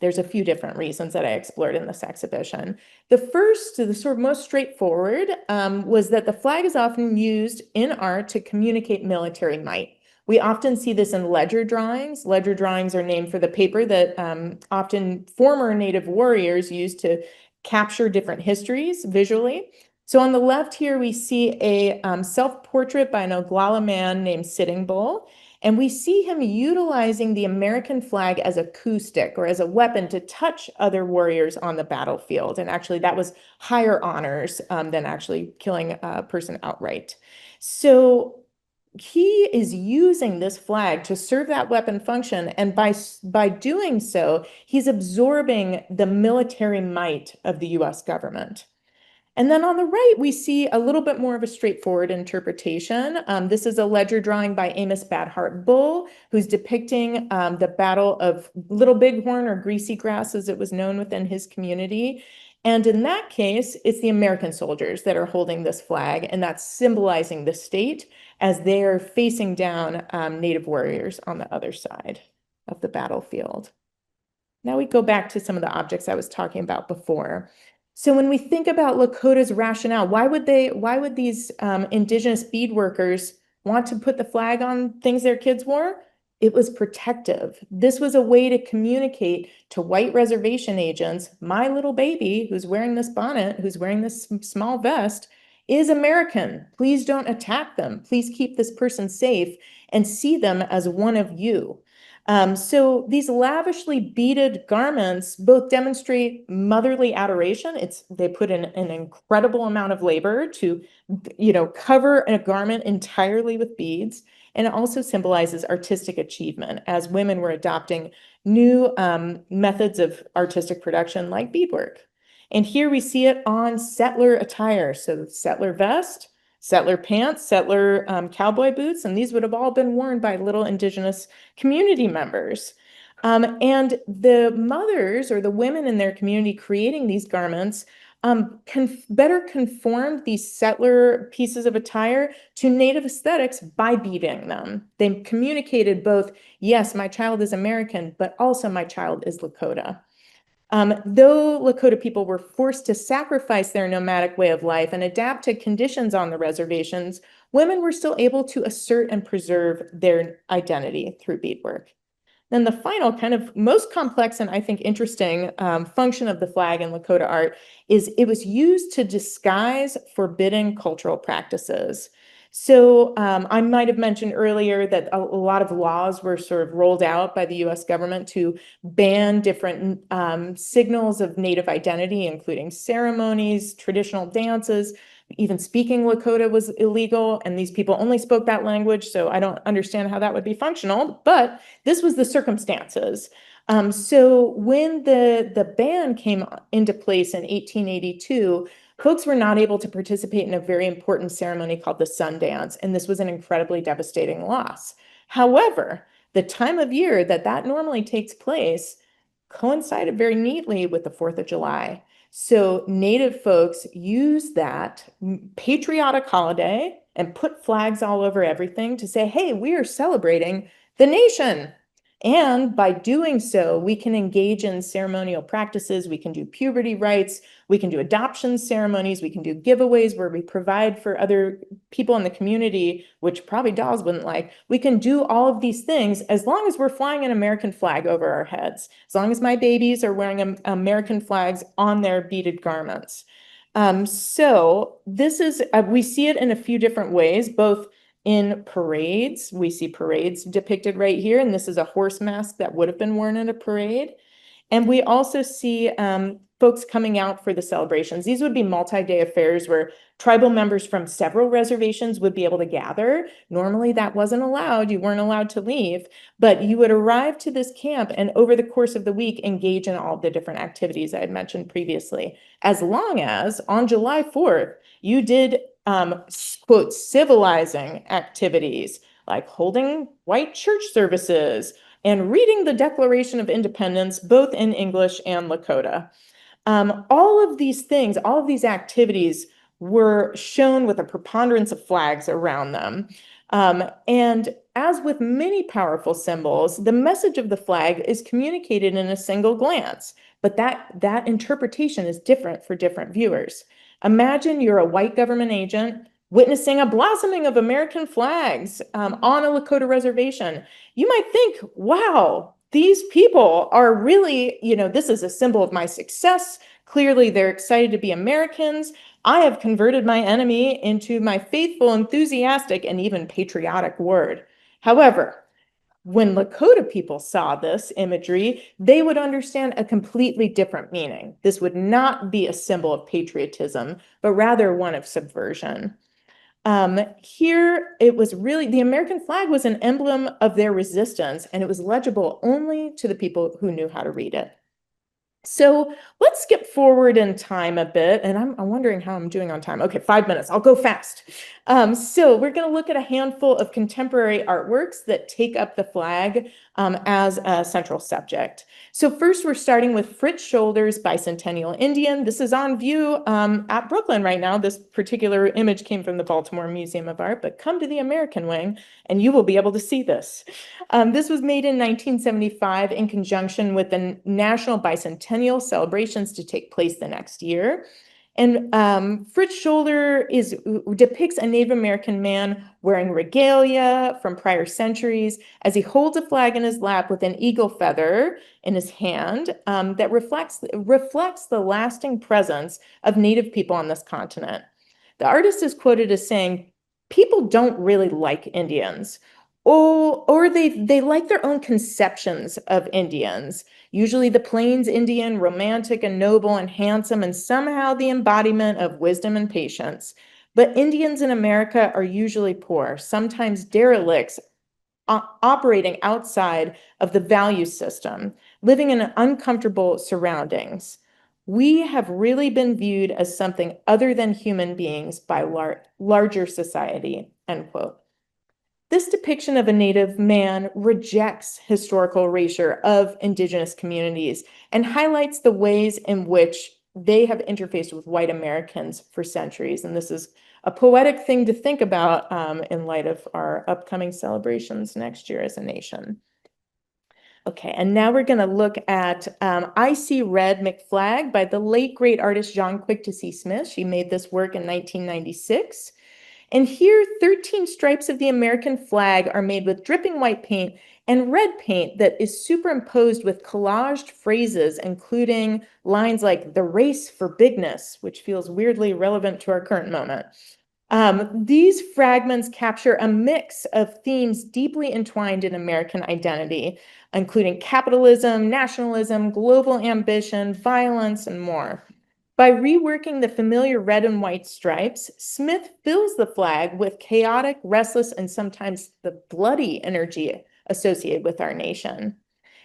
There's a few different reasons that I explored in this exhibition. The first, the sort of most straightforward, was that the flag is often used in art to communicate military might. We often see this in ledger drawings. Ledger drawings are named for the paper that often former Native warriors used to capture different histories visually. So on the left here, we see a self-portrait by an Oglala man named Sitting Bull. And we see him utilizing the American flag as a coup stick or as a weapon to touch other warriors on the battlefield. And actually, that was higher honors than actually killing a person outright. So he is using this flag to serve that weapon function. And by doing so, he's absorbing the military might of the US government. And then on the right, we see a little bit more of a straightforward interpretation. This is a ledger drawing by Amos Bad Heart Bull, who's depicting the Battle of Little Bighorn, or Greasy Grass, as it was known within his community. And in that case, it's the American soldiers that are holding this flag, and that's symbolizing the state as they're facing down Native warriors on the other side of the battlefield. Now we go back to some of the objects I was talking about before. So when we think about Lakota's rationale, why would these Indigenous bead workers want to put the flag on things their kids wore? It was protective. This was a way to communicate to white reservation agents: my little baby who's wearing this bonnet, who's wearing this small vest, is American. Please don't attack them. Please keep this person safe and see them as one of you. So these lavishly beaded garments both demonstrate motherly adoration. They put in an incredible amount of labor to, cover a garment entirely with beads. And it also symbolizes artistic achievement, as women were adopting new methods of artistic production like beadwork. And here we see it on settler attire. So settler vest, settler pants, settler cowboy boots, and these would have all been worn by little Indigenous community members. And the mothers or the women in their community creating these garments better conformed these settler pieces of attire to Native aesthetics by beading them. They communicated both, yes, my child is American, but also my child is Lakota. Though Lakota people were forced to sacrifice their nomadic way of life and adapt to conditions on the reservations, women were still able to assert and preserve their identity through beadwork. Then the final, kind of most complex and I think interesting function of the flag in Lakota art is it was used to disguise forbidden cultural practices. So I might have mentioned earlier that a lot of laws were sort of rolled out by the US government to ban different signals of Native identity, including ceremonies, traditional dances. Even speaking Lakota was illegal, and these people only spoke that language, so I don't understand how that would be functional, but this was the circumstances. So when the ban came into place in 1882, folks were not able to participate in a very important ceremony called the Sun Dance, and this was an incredibly devastating loss. However, the time of year that normally takes place coincided very neatly with the 4th of July. So Native folks used that patriotic holiday and put flags all over everything to say, hey, we are celebrating the nation. And by doing so, we can engage in ceremonial practices. We can do puberty rites. We can do adoption ceremonies. We can do giveaways where we provide for other people in the community, which probably dolls wouldn't like. We can do all of these things as long as we're flying an American flag over our heads, as long as my babies are wearing American flags on their beaded garments. So this is, we see it in a few different ways, both in parades. We see parades depicted right here, and this is a horse mask that would have been worn in a parade. And we also see folks coming out for the celebrations. These would be multi-day affairs where tribal members from several reservations would be able to gather. Normally that wasn't allowed. You weren't allowed to leave, but you would arrive to this camp and over the course of the week, engage in all the different activities I had mentioned previously, as long as on July 4th, you did, quote, civilizing activities like holding white church services and reading the Declaration of Independence, both in English and Lakota. All of these things, all of these activities were shown with a preponderance of flags around them. And as with many powerful symbols, the message of the flag is communicated in a single glance, but that interpretation is different for different viewers. Imagine you're a white government agent witnessing a blossoming of American flags on a Lakota reservation. You might think, wow, these people are really, this is a symbol of my success. Clearly, they're excited to be Americans. I have converted my enemy into my faithful, enthusiastic, and even patriotic ward. However, when Lakota people saw this imagery, they would understand a completely different meaning. This would not be a symbol of patriotism, but rather one of subversion. Here, it was really, the American flag was an emblem of their resistance, and it was legible only to the people who knew how to read it. So let's skip forward in time a bit, and I'm wondering how I'm doing on time. Okay, 5 minutes, I'll go fast. So we're gonna look at a handful of contemporary artworks that take up the flag as a central subject. So first we're starting with Fritz Shoulder's Bicentennial Indian. This is on view at Brooklyn right now. This particular image came from the Baltimore Museum of Art, but come to the American Wing and you will be able to see this. This was made in 1975 in conjunction with the National Bicentennial celebrations to take place the next year. And Fritz Shoulder depicts a Native American man wearing regalia from prior centuries as he holds a flag in his lap with an eagle feather in his hand that reflects the lasting presence of Native people on this continent. The artist is quoted as saying, "People don't really like Indians, or they like their own conceptions of Indians. Usually the Plains Indian, romantic and noble and handsome, and somehow the embodiment of wisdom and patience. But Indians in America are usually poor, sometimes derelicts, operating outside of the value system, living in uncomfortable surroundings. We have really been viewed as something other than human beings by larger society," end quote. This depiction of a Native man rejects historical erasure of Indigenous communities and highlights the ways in which they have interfaced with white Americans for centuries. And this is a poetic thing to think about in light of our upcoming celebrations next year as a nation. Okay, and now we're going to look at I See Red McFlag by the late great artist John Quick-to-See Smith. She made this work in 1996. And here, 13 stripes of the American flag are made with dripping white paint and red paint that is superimposed with collaged phrases, including lines like "the race for bigness," which feels weirdly relevant to our current moment. These fragments capture a mix of themes deeply entwined in American identity, including capitalism, nationalism, global ambition, violence, and more. By reworking the familiar red and white stripes, Smith fills the flag with chaotic, restless, and sometimes the bloody energy associated with our nation.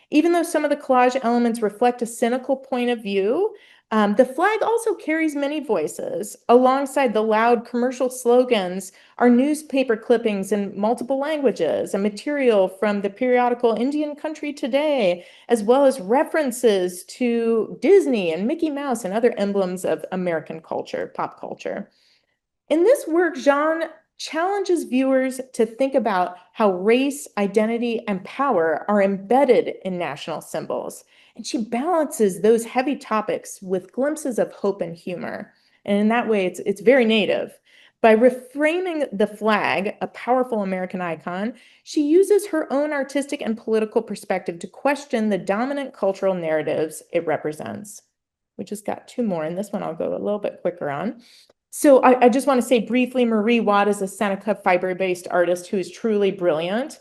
Even though some of the collage elements reflect a cynical point of view, the flag also carries many voices. Alongside the loud commercial slogans are newspaper clippings in multiple languages and material from the periodical Indian Country Today, as well as references to Disney and Mickey Mouse and other emblems of American culture, pop culture. In this work, Jean challenges viewers to think about how race, identity, and power are embedded in national symbols. And she balances those heavy topics with glimpses of hope and humor. And in that way, it's very native. By reframing the flag, a powerful American icon, she uses her own artistic and political perspective to question the dominant cultural narratives it represents. We just got two more, and this one I'll go a little bit quicker on. So I just want to say briefly, Marie Watt is a Seneca fiber-based artist who is truly brilliant.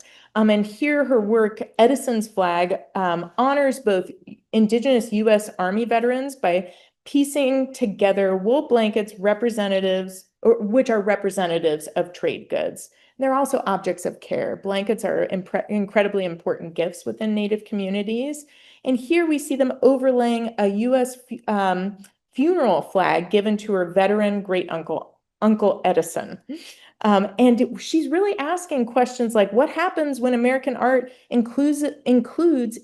And here her work, Edison's Flag, honors both Indigenous U.S. Army veterans by piecing together wool blankets which are representatives of trade goods. They're also objects of care. Blankets are incredibly important gifts within Native communities. And here we see them overlaying a U.S. Funeral flag given to her veteran great Uncle Edison. And she's really asking questions like, what happens when American art includes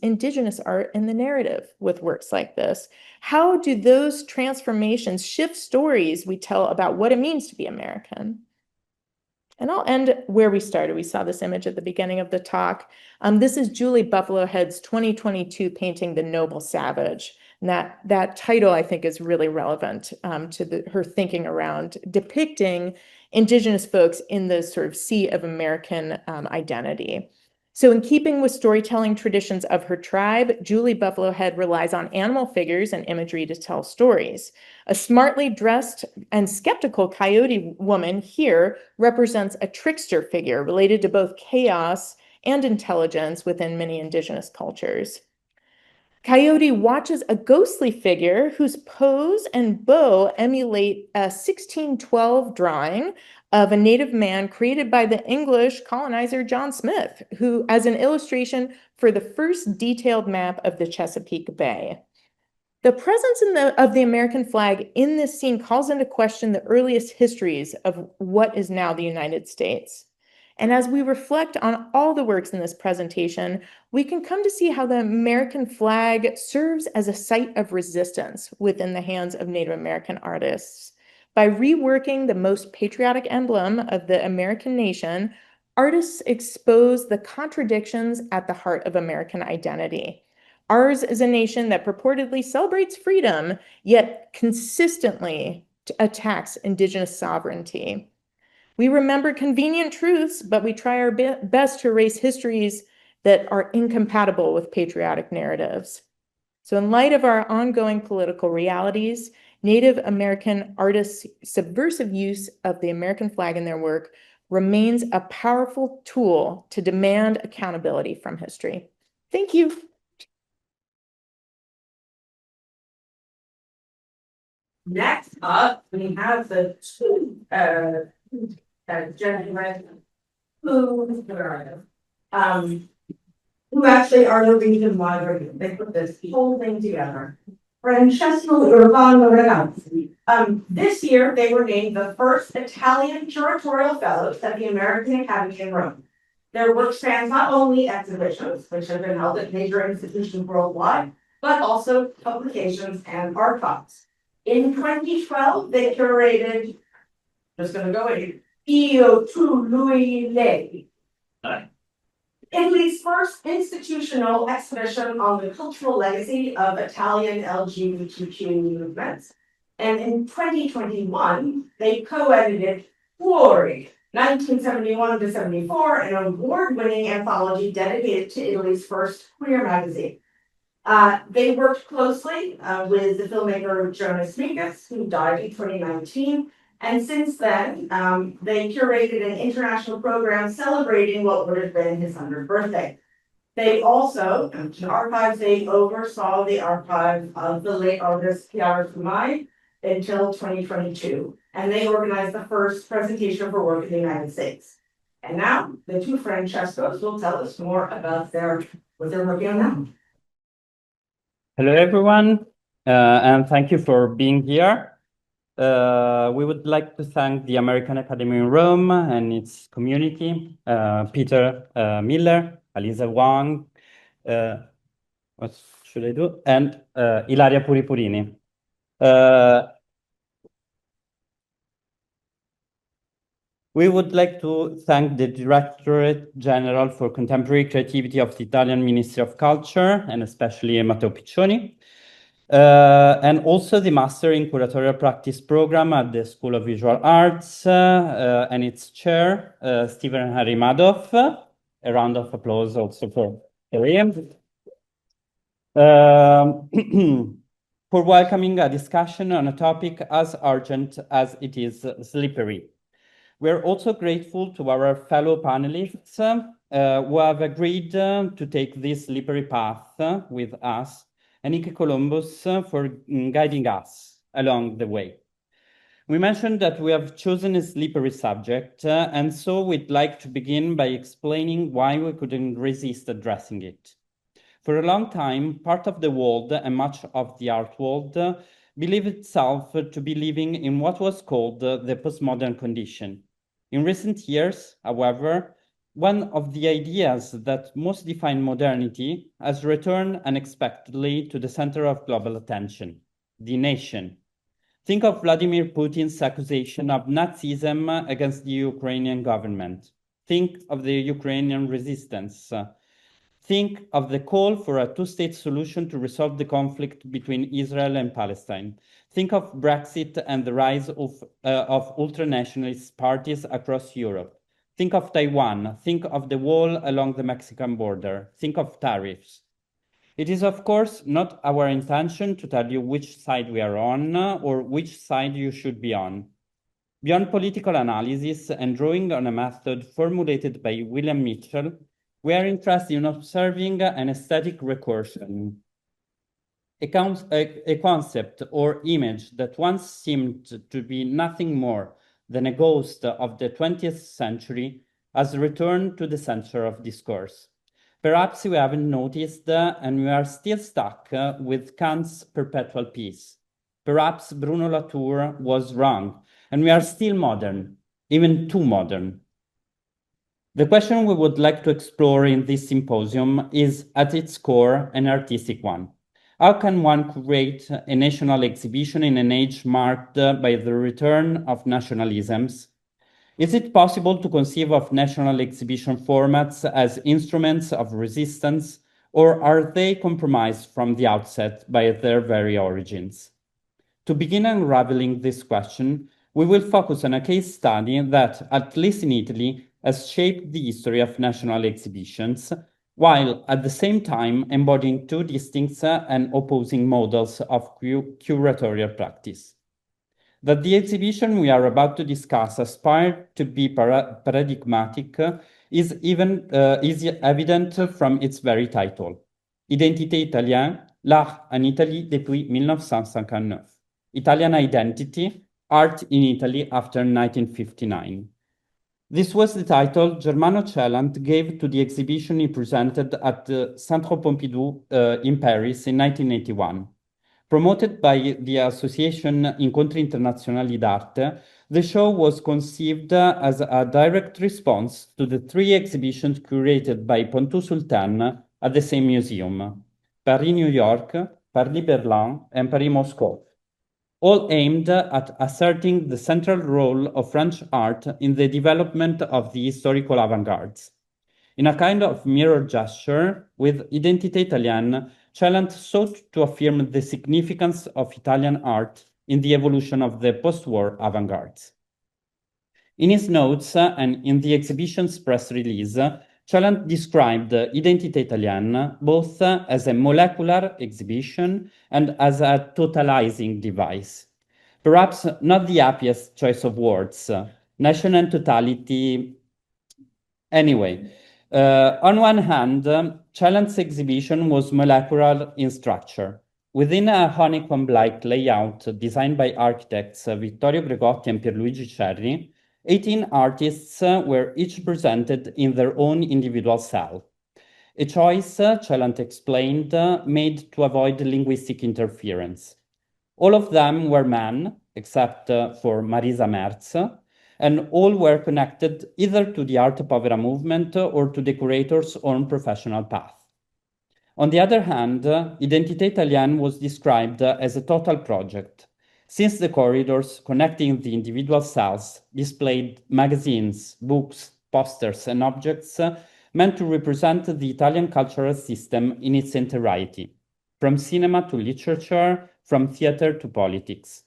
Indigenous art in the narrative with works like this? How do those transformations shift stories we tell about what it means to be American? And I'll end where we started. We saw this image at the beginning of the talk. This is Julie Buffalohead's 2022 painting, The Noble Savage. And that title, I think, is really relevant to her thinking around depicting Indigenous folks in the sort of sea of American identity. So in keeping with storytelling traditions of her tribe, Julie Buffalohead relies on animal figures and imagery to tell stories. A smartly dressed and skeptical coyote woman here represents a trickster figure related to both chaos and intelligence within many Indigenous cultures. Coyote watches a ghostly figure whose pose and bow emulate a 1612 drawing of a native man created by the English colonizer John Smith, who as an illustration for the first detailed map of the Chesapeake Bay. The presence of the American flag in this scene calls into question the earliest histories of what is now the United States. And as we reflect on all the works in this presentation, we can come to see how the American flag serves as a site of resistance within the hands of Native American artists. By reworking the most patriotic emblem of the American nation, artists expose the contradictions at the heart of American identity. Ours is a nation that purportedly celebrates freedom, yet consistently attacks Indigenous sovereignty. We remember convenient truths, but we try our best to erase histories that are incompatible with patriotic narratives. So in light of our ongoing political realities, Native American artists' subversive use of the American flag in their work remains a powerful tool to demand accountability from history. Thank you. Next up, we have the two gentlemen who actually are the reason why they put this whole thing together. Francesco Urbano Ragazzi. This year, they were named the first Italian curatorial fellows at the American Academy in Rome. Their work spans not only exhibitions, which have been held at major institutions worldwide, but also publications and archives. In 2012, they curated, just going to go in, Io tu lui lei, Italy's first institutional exhibition on the cultural legacy of Italian LGBTQ movements. And in 2021, they co-edited Fuori, 1971 to 74, an award-winning anthology dedicated to Italy's first queer magazine. They worked closely with the filmmaker Jonas Mekas, who died in 2019. And since then, they curated an international program celebrating what would have been his 100th birthday. They also, in archives, they oversaw the archive of the late artist Chiara Sumai until 2022. And they organized the first presentation of her work in the United States. And now, the two Francescos will tell us more about what they're working on now. Hello, everyone, and thank you for being here. We would like to thank the American Academy in Rome and its community, Peter Miller, Aliza Wang, what should I do? And Ilaria Puripurini. We would like to thank the Directorate General for Contemporary Creativity of the Italian Ministry of Culture, and especially Matteo Piccioni, and also the Master in Curatorial Practice Program at the School of Visual Arts, and its chair, Stephen Henry Madoff. A round of applause also for him. For welcoming a discussion on a topic as urgent as it is slippery. We're also grateful to our fellow panelists who have agreed to take this slippery path with us, and Nikki Columbus for guiding us along the way. We mentioned that we have chosen a slippery subject, and so we'd like to begin by explaining why we couldn't resist addressing it. For a long time, part of the world and much of the art world believed itself to be living in what was called the postmodern condition. In recent years, however, one of the ideas that most define modernity has returned unexpectedly to the center of global attention: the nation. Think of Vladimir Putin's accusation of Nazism against the Ukrainian government. Think of the Ukrainian resistance. Think of the call for a two-state solution to resolve the conflict between Israel and Palestine. Think of Brexit and the rise of ultranationalist parties across Europe. Think of Taiwan. Think of the wall along the Mexican border. Think of tariffs. It is, of course, not our intention to tell you which side we are on or which side you should be on. Beyond political analysis and drawing on a method formulated by William Mitchell, we are interested in observing an aesthetic recursion, a concept or image that once seemed to be nothing more than a ghost of the 20th century has returned to the center of discourse. Perhaps we haven't noticed and we are still stuck with Kant's perpetual peace. Perhaps Bruno Latour was wrong and we are still modern, even too modern. The question we would like to explore in this symposium is, at its core, an artistic one. How can one create a national exhibition in an age marked by the return of nationalisms? Is it possible to conceive of national exhibition formats as instruments of resistance, or are they compromised from the outset by their very origins? To begin unraveling this question, we will focus on a case study that, at least in Italy, has shaped the history of national exhibitions, while at the same time embodying two distinct and opposing models of curatorial practice. That the exhibition we are about to discuss aspired to be paradigmatic is evident from its very title. Identité italienne, l'art en Italie depuis 1959. Italian Identity, Art in Italy after 1959. This was the title Germano Celant gave to the exhibition he presented at the Centre Pompidou in Paris in 1981. Promoted by the Association Incontri Internazionali d'Arte, the show was conceived as a direct response to the three exhibitions curated by Pontou Sultan at the same museum: Paris, New York, Paris, Berlin, and Paris, Moscow, all aimed at asserting the central role of French art in the development of the historical avant-gardes. In a kind of mirror gesture, with Identité Italienne, Celant sought to affirm the significance of Italian art in the evolution of the post-war avant-gardes. In his notes and in the exhibition's press release, Celant described Identité Italienne both as a molecular exhibition and as a totalizing device. Perhaps not the happiest choice of words, nation and totality. Anyway, on one hand, Celant's exhibition was molecular in structure. Within a honeycomb-like layout designed by architects Vittorio Bregotti and Pierluigi Cerri, 18 artists were each presented in their own individual cell. A choice, Celant explained, made to avoid linguistic interference. All of them were men, except for Marisa Merz, and all were connected either to the Arte Povera movement or to the curator's own professional path. On the other hand, Identité Italienne was described as a total project, since the corridors connecting the individual cells displayed magazines, books, posters, and objects meant to represent the Italian cultural system in its entirety, from cinema to literature, from theater to politics.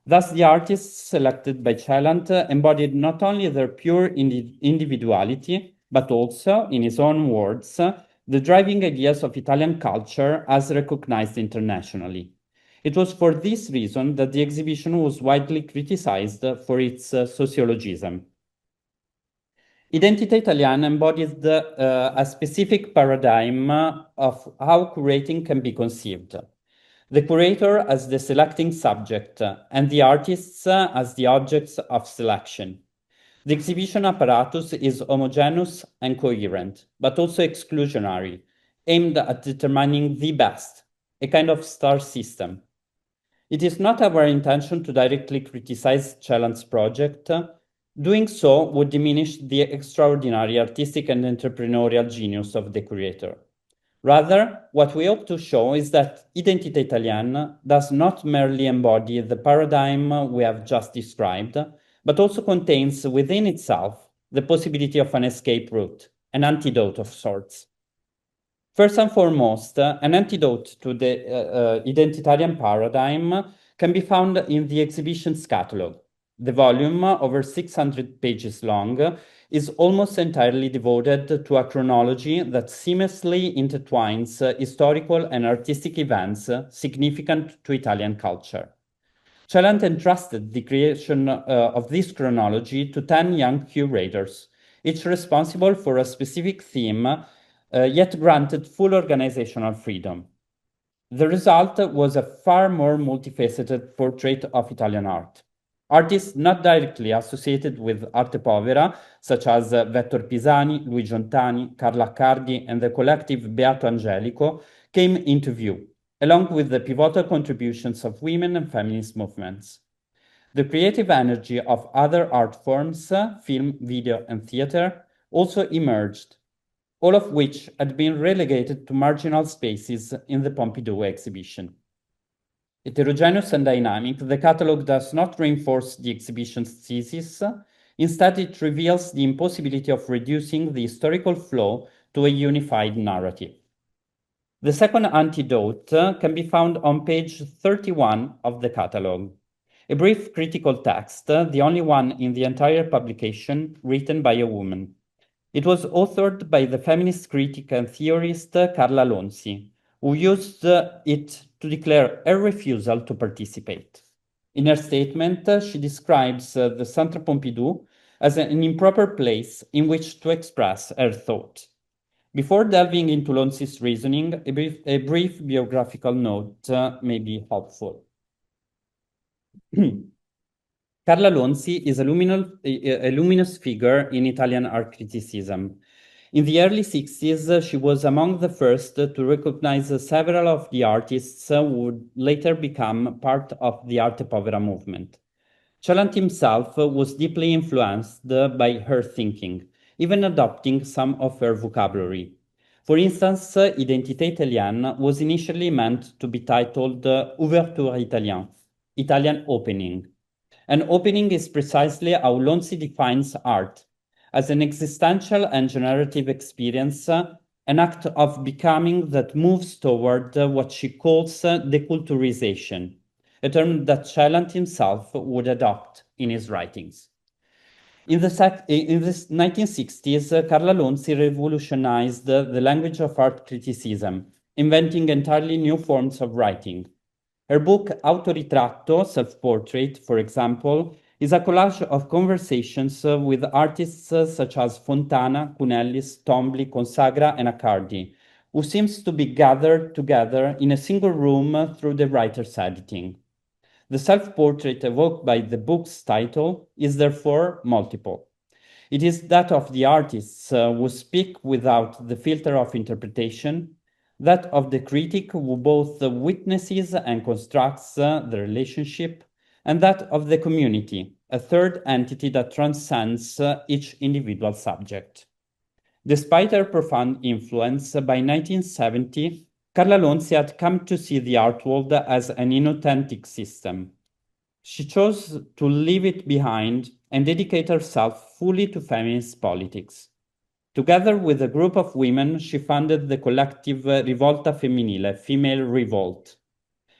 Thus, the artists selected by Celant embodied not only their pure individuality, but also, in his own words, the driving ideas of Italian culture as recognized internationally. It was for this reason that the exhibition was widely criticized for its sociologism. Identità Italiana embodies a specific paradigm of how curating can be conceived. The curator as the selecting subject and the artists as the objects of selection. The exhibition apparatus is homogeneous and coherent, but also exclusionary, aimed at determining the best, a kind of star system. It is not our intention to directly criticize Celan's project. Doing so would diminish the extraordinary artistic and entrepreneurial genius of the curator. Rather, what we hope to show is that Identità Italiana does not merely embody the paradigm we have just described, but also contains within itself the possibility of an escape route, an antidote of sorts. First and foremost, an antidote to the identitarian paradigm can be found in the exhibition's catalog. The volume, over 600 pages long, is almost entirely devoted to a chronology that seamlessly intertwines historical and artistic events significant to Italian culture. Celan entrusted the creation of this chronology to 10 young curators, each responsible for a specific theme, yet granted full organizational freedom. The result was a far more multifaceted portrait of Italian art. Artists not directly associated with arte povera, such as Vettor Pisani, Luigi Ontani, Carla Accardi, and the collective Beato Angelico, came into view, along with the pivotal contributions of women and feminist movements. The creative energy of other art forms, film, video, and theater, also emerged, all of which had been relegated to marginal spaces in the Pompidou exhibition. Heterogeneous and dynamic, the catalog does not reinforce the exhibition's thesis. Instead, it reveals the impossibility of reducing the historical flow to a unified narrative. The second antidote can be found on page 31 of the catalog. A brief critical text, the only one in the entire publication, written by a woman. It was authored by the feminist critic and theorist Carla Lonzi, who used it to declare a refusal to participate. In her statement, she describes the Centre Pompidou as an improper place in which to express her thought. Before delving into Lonzi's reasoning, a brief biographical note may be helpful. Carla Lonzi is a luminous figure in Italian art criticism. In the early 60s, she was among the first to recognize several of the artists who would later become part of the arte povera movement. Celan himself was deeply influenced by her thinking, even adopting some of her vocabulary. For instance, Identità Italiana was initially meant to be titled Ouverture Italien, Italian opening. An opening is precisely how Lonzi defines art, as an existential and generative experience, an act of becoming that moves toward what she calls deculturization, a term that Celan himself would adopt in his writings. In the 1960s, Carla Lonzi revolutionized the language of art criticism, inventing entirely new forms of writing. Her book, Autoritratto, Self-Portrait, for example, is a collage of conversations with artists such as Fontana, Cunellis, Tombly, Consagra, and Accardi, who seems to be gathered together in a single room through the writer's editing. The self-portrait evoked by the book's title is therefore multiple. It is that of the artists who speak without the filter of interpretation, that of the critic who both witnesses and constructs the relationship, and that of the community, a third entity that transcends each individual subject. Despite her profound influence, by 1970, Carla Lonzi had come to see the art world as an inauthentic system. She chose to leave it behind and dedicate herself fully to feminist politics. Together with a group of women, she founded the collective Rivolta Femminile, Female Revolt,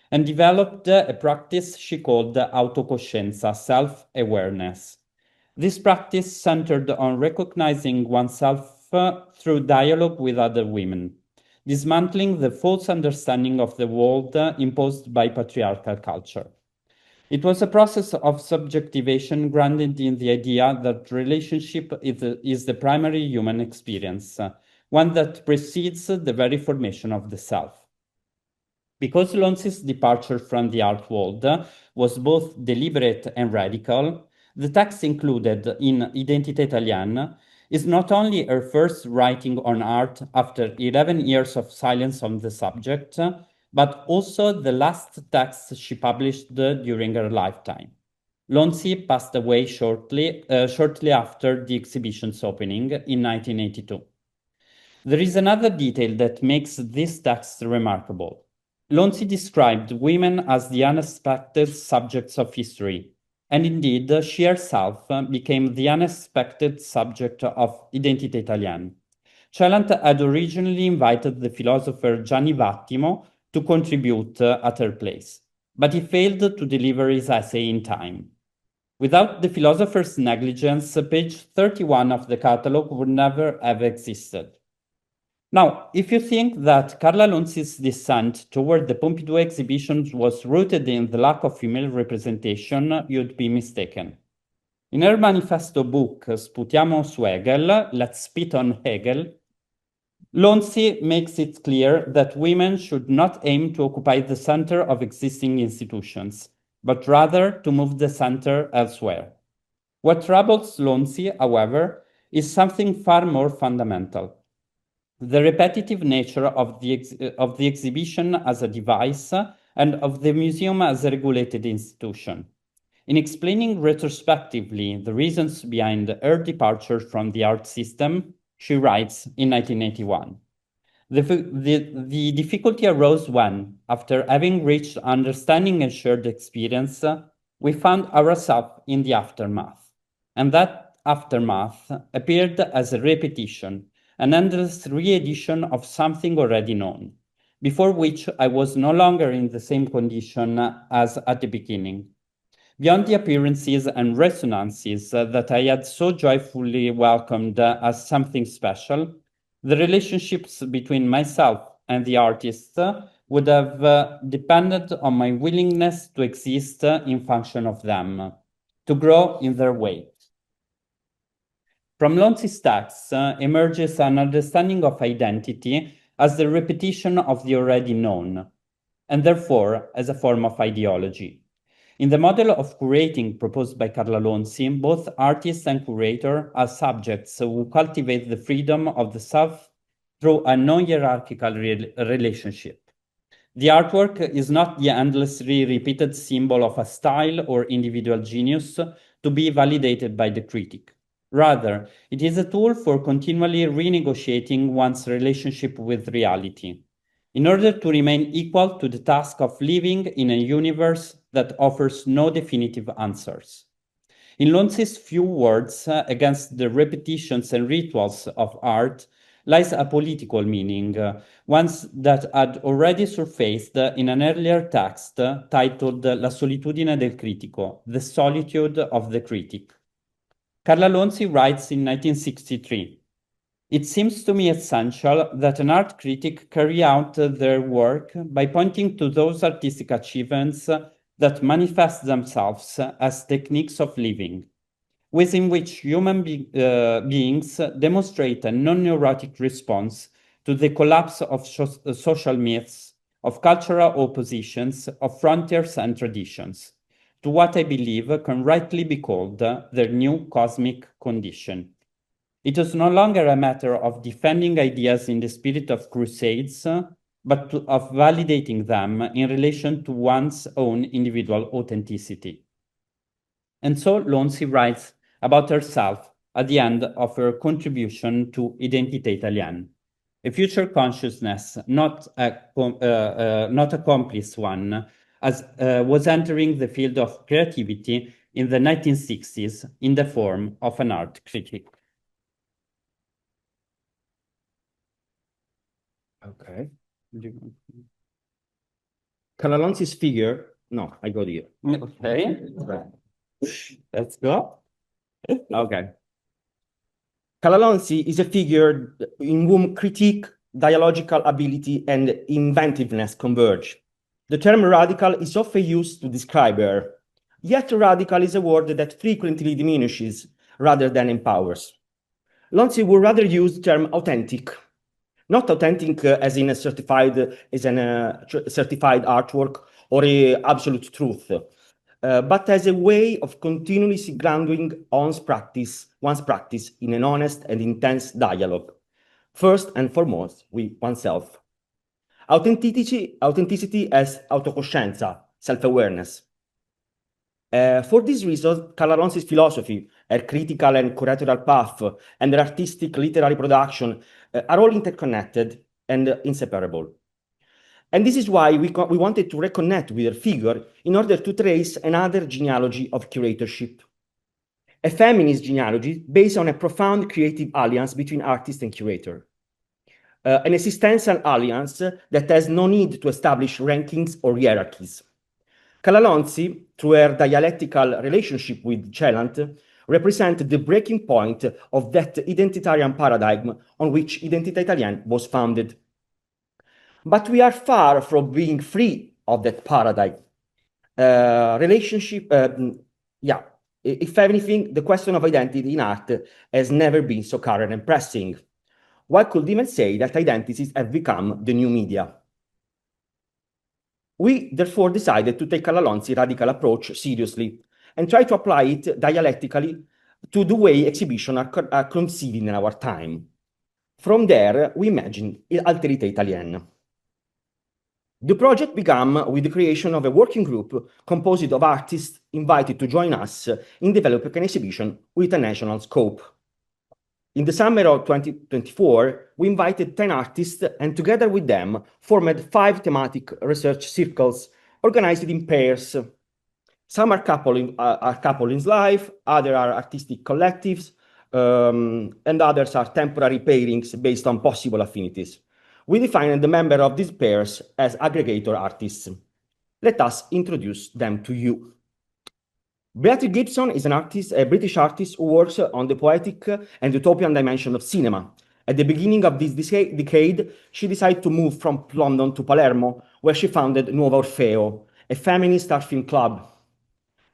and developed a practice she called autocoscienza, self-awareness. This practice centered on recognizing oneself through dialogue with other women, dismantling the false understanding of the world imposed by patriarchal culture. It was a process of subjectivation grounded in the idea that relationship is the primary human experience, one that precedes the very formation of the self. Because Lonzi's departure from the art world was both deliberate and radical, the text included in Identità Italiana is not only her first writing on art after 11 years of silence on the subject, but also the last text she published during her lifetime. Lonzi passed away shortly after the exhibition's opening in 1982. There is another detail that makes this text remarkable. Lonzi described women as the unexpected subjects of history, and indeed she herself became the unexpected subject of Identità Italiana. Celant had originally invited the philosopher Gianni Vattimo to contribute at her place, but he failed to deliver his essay in time. Without the philosopher's negligence, page 31 of the catalogue would never have existed. Now, if you think that Carla Lonzi's descent toward the Pompidou exhibition was rooted in the lack of female representation, you'd be mistaken. In her manifesto book, Sputiamo su Hegel, Let's Spit on Hegel, Lonzi makes it clear that women should not aim to occupy the center of existing institutions, but rather to move the center elsewhere. What troubles Lonzi, however, is something far more fundamental: the repetitive nature of the exhibition as a device and of the museum as a regulated institution. In explaining retrospectively the reasons behind her departure from the art system, she writes in 1981, the difficulty arose when, after having reached understanding and shared experience, we found ourselves in the aftermath. And that aftermath appeared as a repetition, an endless re-edition of something already known, before which I was no longer in the same condition as at the beginning. Beyond the appearances and resonances that I had so joyfully welcomed as something special, the relationships between myself and the artist would have depended on my willingness to exist in function of them, to grow in their way. From Lonzi's text emerges an understanding of identity as the repetition of the already known, and therefore as a form of ideology. In the model of curating proposed by Carla Lonzi, both artist and curator are subjects who cultivate the freedom of the self through a non-hierarchical relationship. The artwork is not the endlessly repeated symbol of a style or individual genius to be validated by the critic. Rather, it is a tool for continually renegotiating one's relationship with reality, in order to remain equal to the task of living in a universe that offers no definitive answers. In Lonzi's few words, against the repetitions and rituals of art lies a political meaning, ones that had already surfaced in an earlier text titled La solitudine del critico, the solitude of the critic. Carla Lonzi writes in 1963, "It seems to me essential that an art critic carry out their work by pointing to those artistic achievements that manifest themselves as techniques of living, within which human beings demonstrate a non-neurotic response to the collapse of social myths, of cultural oppositions, of frontiers and traditions, to what I believe can rightly be called their new cosmic condition. It is no longer a matter of defending ideas in the spirit of crusades, but of validating them in relation to one's own individual authenticity." And so Lonzi writes about herself at the end of her contribution to Identità Italiana, a future consciousness, not a complex one, as was entering the field of creativity in the 1960s in the form of an art critic. Okay. Carla Lonzi's figure. No, I got here. Okay. Let's go. Okay. Carla Lonzi is a figure in whom critique, dialogical ability, and inventiveness converge. The term radical is often used to describe her. Yet radical is a word that frequently diminishes rather than empowers. Lonzi would rather use the term authentic, not authentic as in a certified artwork or a absolute truth, but as a way of continuously grounding one's practice in an honest and intense dialogue, first and foremost with oneself. Authenticity as autocoscienza, self-awareness. For this reason, Carla Lonzi's philosophy, her critical and curatorial path, and her artistic literary production are all interconnected and inseparable. And this is why we wanted to reconnect with her figure in order to trace another genealogy of curatorship. A feminist genealogy based on a profound creative alliance between artist and curator. An existential alliance that has no need to establish rankings or hierarchies. Carla Lonzi, through her dialectical relationship with Celant, represented the breaking point of that identitarian paradigm on which Identità Italienne was founded. But we are far from being free of that paradigm. If anything, the question of identity in art has never been so current and pressing. One could even say that identities have become the new media. We therefore decided to take Carla Lonzi's radical approach seriously and try to apply it dialectically to the way exhibitions are conceived in our time. From there, we imagined Alterità Italienne. The project began with the creation of a working group composed of artists invited to join us in developing an exhibition with a national scope. In the summer of 2024, we invited 10 artists and together with them formed 5 thematic research circles organized in pairs. Some are couples in life, others are artistic collectives, and others are temporary pairings based on possible affinities. We defined the member of these pairs as aggregator artists. Let us introduce them to you. Beatrice Gibson is a British artist who works on the poetic and utopian dimension of cinema. At the beginning of this decade, she decided to move from London to Palermo, where she founded Nuovo Orfeo, a feminist art film club.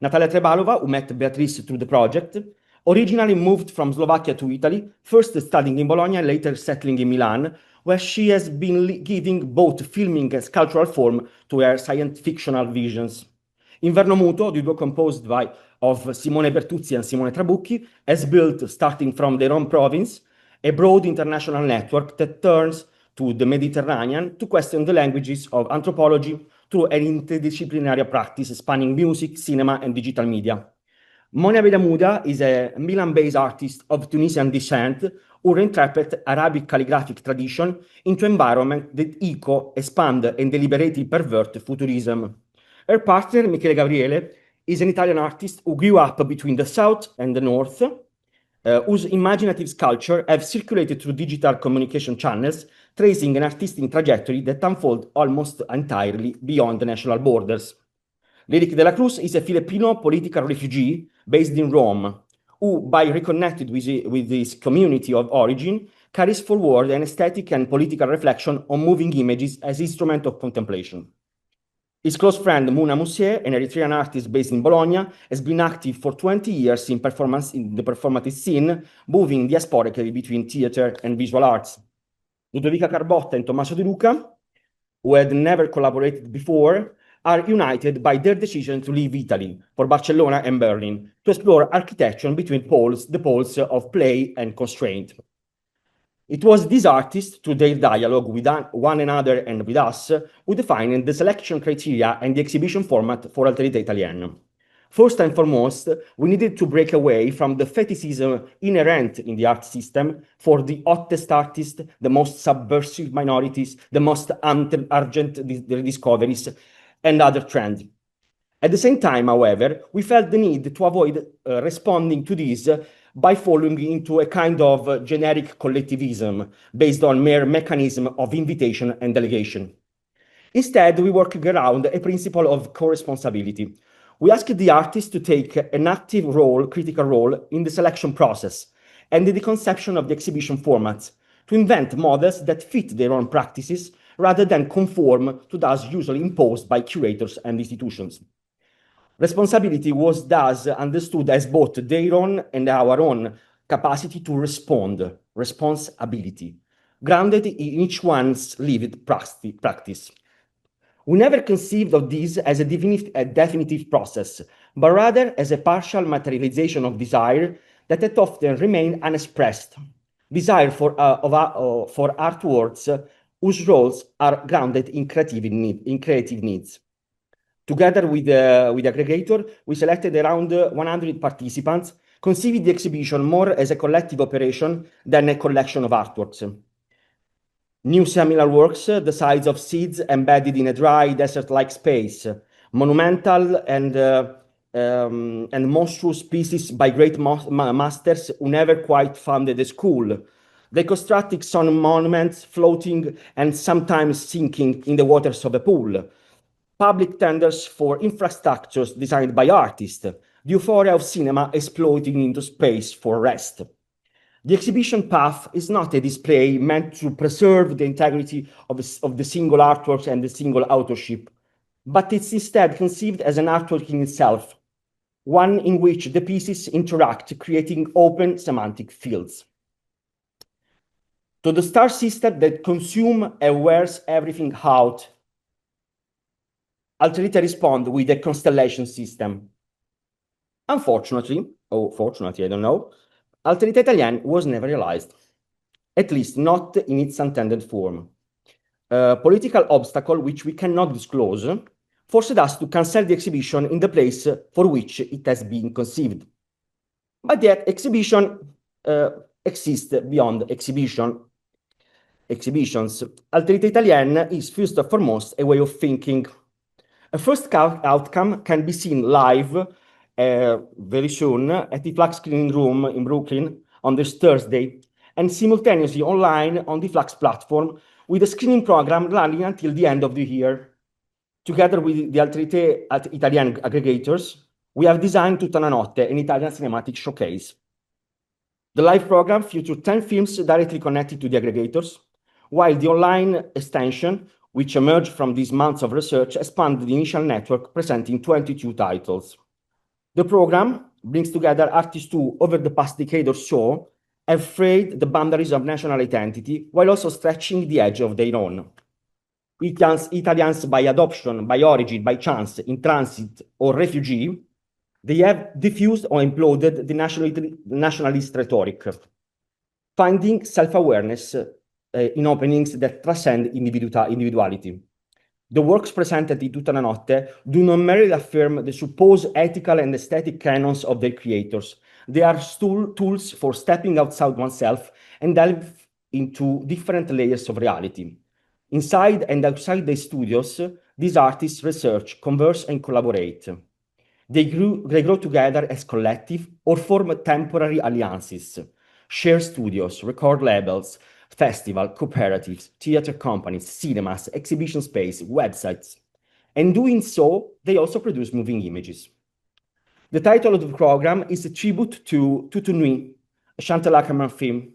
Natalia Trebalova, who met Beatrice through the project, originally moved from Slovakia to Italy, first studying in Bologna and later settling in Milan, where she has been giving both filming and sculptural form to her science-fictional visions. Inverno Muto, the duo composed of Simone Bertuzzi and Simone Trabucchi, has built, starting from their own province, a broad international network that turns to the Mediterranean to question the languages of anthropology through an interdisciplinary practice spanning music, cinema, and digital media. Monia Bedamouda is a Milan-based artist of Tunisian descent who reinterprets Arabic calligraphic tradition into environment that echo, expand, and deliberately pervert futurism. Her partner, Michele Gabriele, is an Italian artist who grew up between the south and the north, whose imaginative sculpture have circulated through digital communication channels, tracing an artistic trajectory that unfolds almost entirely beyond the national borders. Lyric de la Cruz is a Filipino political refugee based in Rome, who, by reconnected with his community of origin, carries forward an aesthetic and political reflection on moving images as instrument of contemplation. His close friend Muna Moussier, an Eritrean artist based in Bologna, has been active for 20 years in the performative scene, moving diasporically between theater and visual arts. Ludovica Carbotta and Tommaso De Luca, who had never collaborated before, are united by their decision to leave Italy for Barcelona and Berlin to explore architecture between the poles of play and constraint. It was these artists, through their dialogue with one another and with us, who defined the selection criteria and the exhibition format for Alterità Italienne. First and foremost, we needed to break away from the fetishism inherent in the art system for the hottest artists, the most subversive minorities, the most urgent discoveries, and other trends. At the same time, however, we felt the need to avoid responding to this by falling into a kind of generic collectivism based on mere mechanism of invitation and delegation. Instead, we worked around a principle of co-responsibility. We asked the artists to take an active role, critical role, in the selection process and in the conception of the exhibition formats, to invent models that fit their own practices rather than conform to those usually imposed by curators and institutions. Responsibility was thus understood as both their own and our own capacity to respond, responsibility, grounded in each one's lived practice. We never conceived of this as a definitive process, but rather as a partial materialization of desire that had often remained unexpressed. Desire for artworks whose roles are grounded in creative needs. Together with the aggregator, we selected around 100 participants, conceiving the exhibition more as a collective operation than a collection of artworks. New similar works, the size of seeds embedded in a dry desert-like space, monumental and monstrous pieces by great masters who never quite founded a school. Deconstructing some monuments floating and sometimes sinking in the waters of a pool. Public tenders for infrastructures designed by artists. The euphoria of cinema exploding into space for rest. The exhibition path is not a display meant to preserve the integrity of the single artworks and the single authorship, but it's instead conceived as an artwork in itself, one in which the pieces interact, creating open semantic fields. To the star system that consume and wears everything out, Alterite respond with a constellation system. Unfortunately, or fortunately, I don't know, Alterite Italienne was never realized, at least not in its intended form. A political obstacle which we cannot disclose forced us to cancel the exhibition in the place for which it has been conceived. But yet, exhibition exists beyond exhibitions. Alterite Italienne is first and foremost a way of thinking. A first outcome can be seen live very soon at the Flux Screening Room in Brooklyn on this Thursday, and simultaneously online on the Flux platform with a screening program running until the end of the year. Together with the Alterite Italienne aggregators, we have designed Tutta una Notte, an Italian cinematic showcase. The live program featured 10 films directly connected to the aggregators, while the online extension, which emerged from these months of research, expanded the initial network, presenting 22 titles. The program brings together artists who, over the past decade or so, have frayed the boundaries of national identity while also stretching the edge of their own. Italians by adoption, by origin, by chance, in transit, or refugee, they have diffused or imploded the nationalist rhetoric, finding self-awareness in openings that transcend individuality. The works presented in Tutta una Notte do not merely affirm the supposed ethical and aesthetic canons of their creators. They are tools for stepping outside oneself and delve into different layers of reality. Inside and outside the studios, these artists research, converse, and collaborate. They grow together as collective or form temporary alliances, share studios, record labels, festival, cooperatives, theater companies, cinemas, exhibition space, websites. And doing so, they also produce moving images. The title of the program is a tribute to Tutu Nui, a Chantal Akerman film.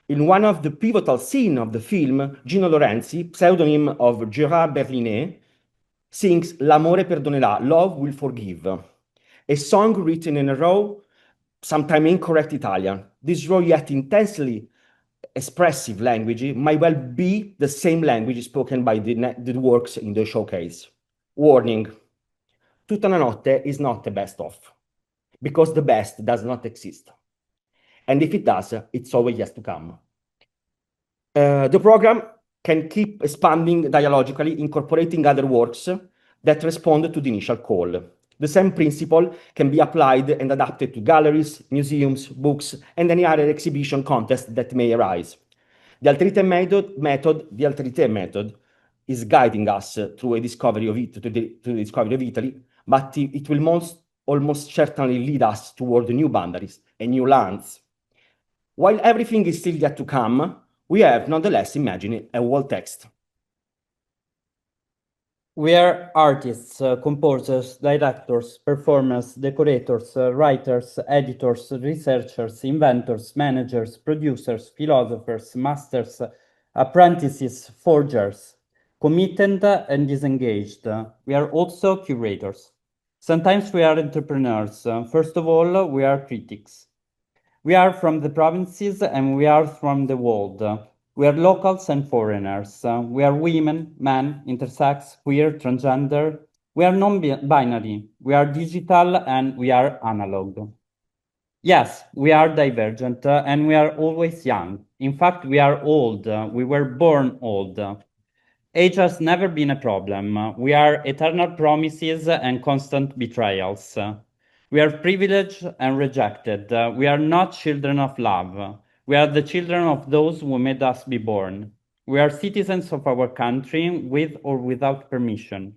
In one of the pivotal scenes of the film, Gino Lorenzi, pseudonym of Gérard Berlinet, sings L'amore perdonerà, love will forgive, a song written in a raw, sometimes incorrect Italian. This raw yet intensely expressive language might well be the same language spoken by the works in the showcase. Warning, Tutta una Notte is not the best of, because the best does not exist. And if it does, it's always yet to come. The program can keep expanding dialogically, incorporating other works that respond to the initial call. The same principle can be applied and adapted to galleries, museums, books, and any other exhibition contest that may arise. The Alterite method is guiding us through a discovery of Italy, but it will almost certainly lead us toward new boundaries and new lands. While everything is still yet to come, we have nonetheless imagined a wall text. We are artists, composers, directors, performers, decorators, writers, editors, researchers, inventors, managers, producers, philosophers, masters, apprentices, forgers, committed and disengaged. We are also curators. Sometimes we are entrepreneurs. First of all, we are critics. We are from the provinces and we are from the world. We are locals and foreigners. We are women, men, intersex, queer, transgender. We are non-binary. We are digital and we are analog. Yes, we are divergent and we are always young. In fact, we are old. We were born old. Age has never been a problem. We are eternal promises and constant betrayals. We are privileged and rejected. We are not children of love. We are the children of those who made us be born. We are citizens of our country with or without permission.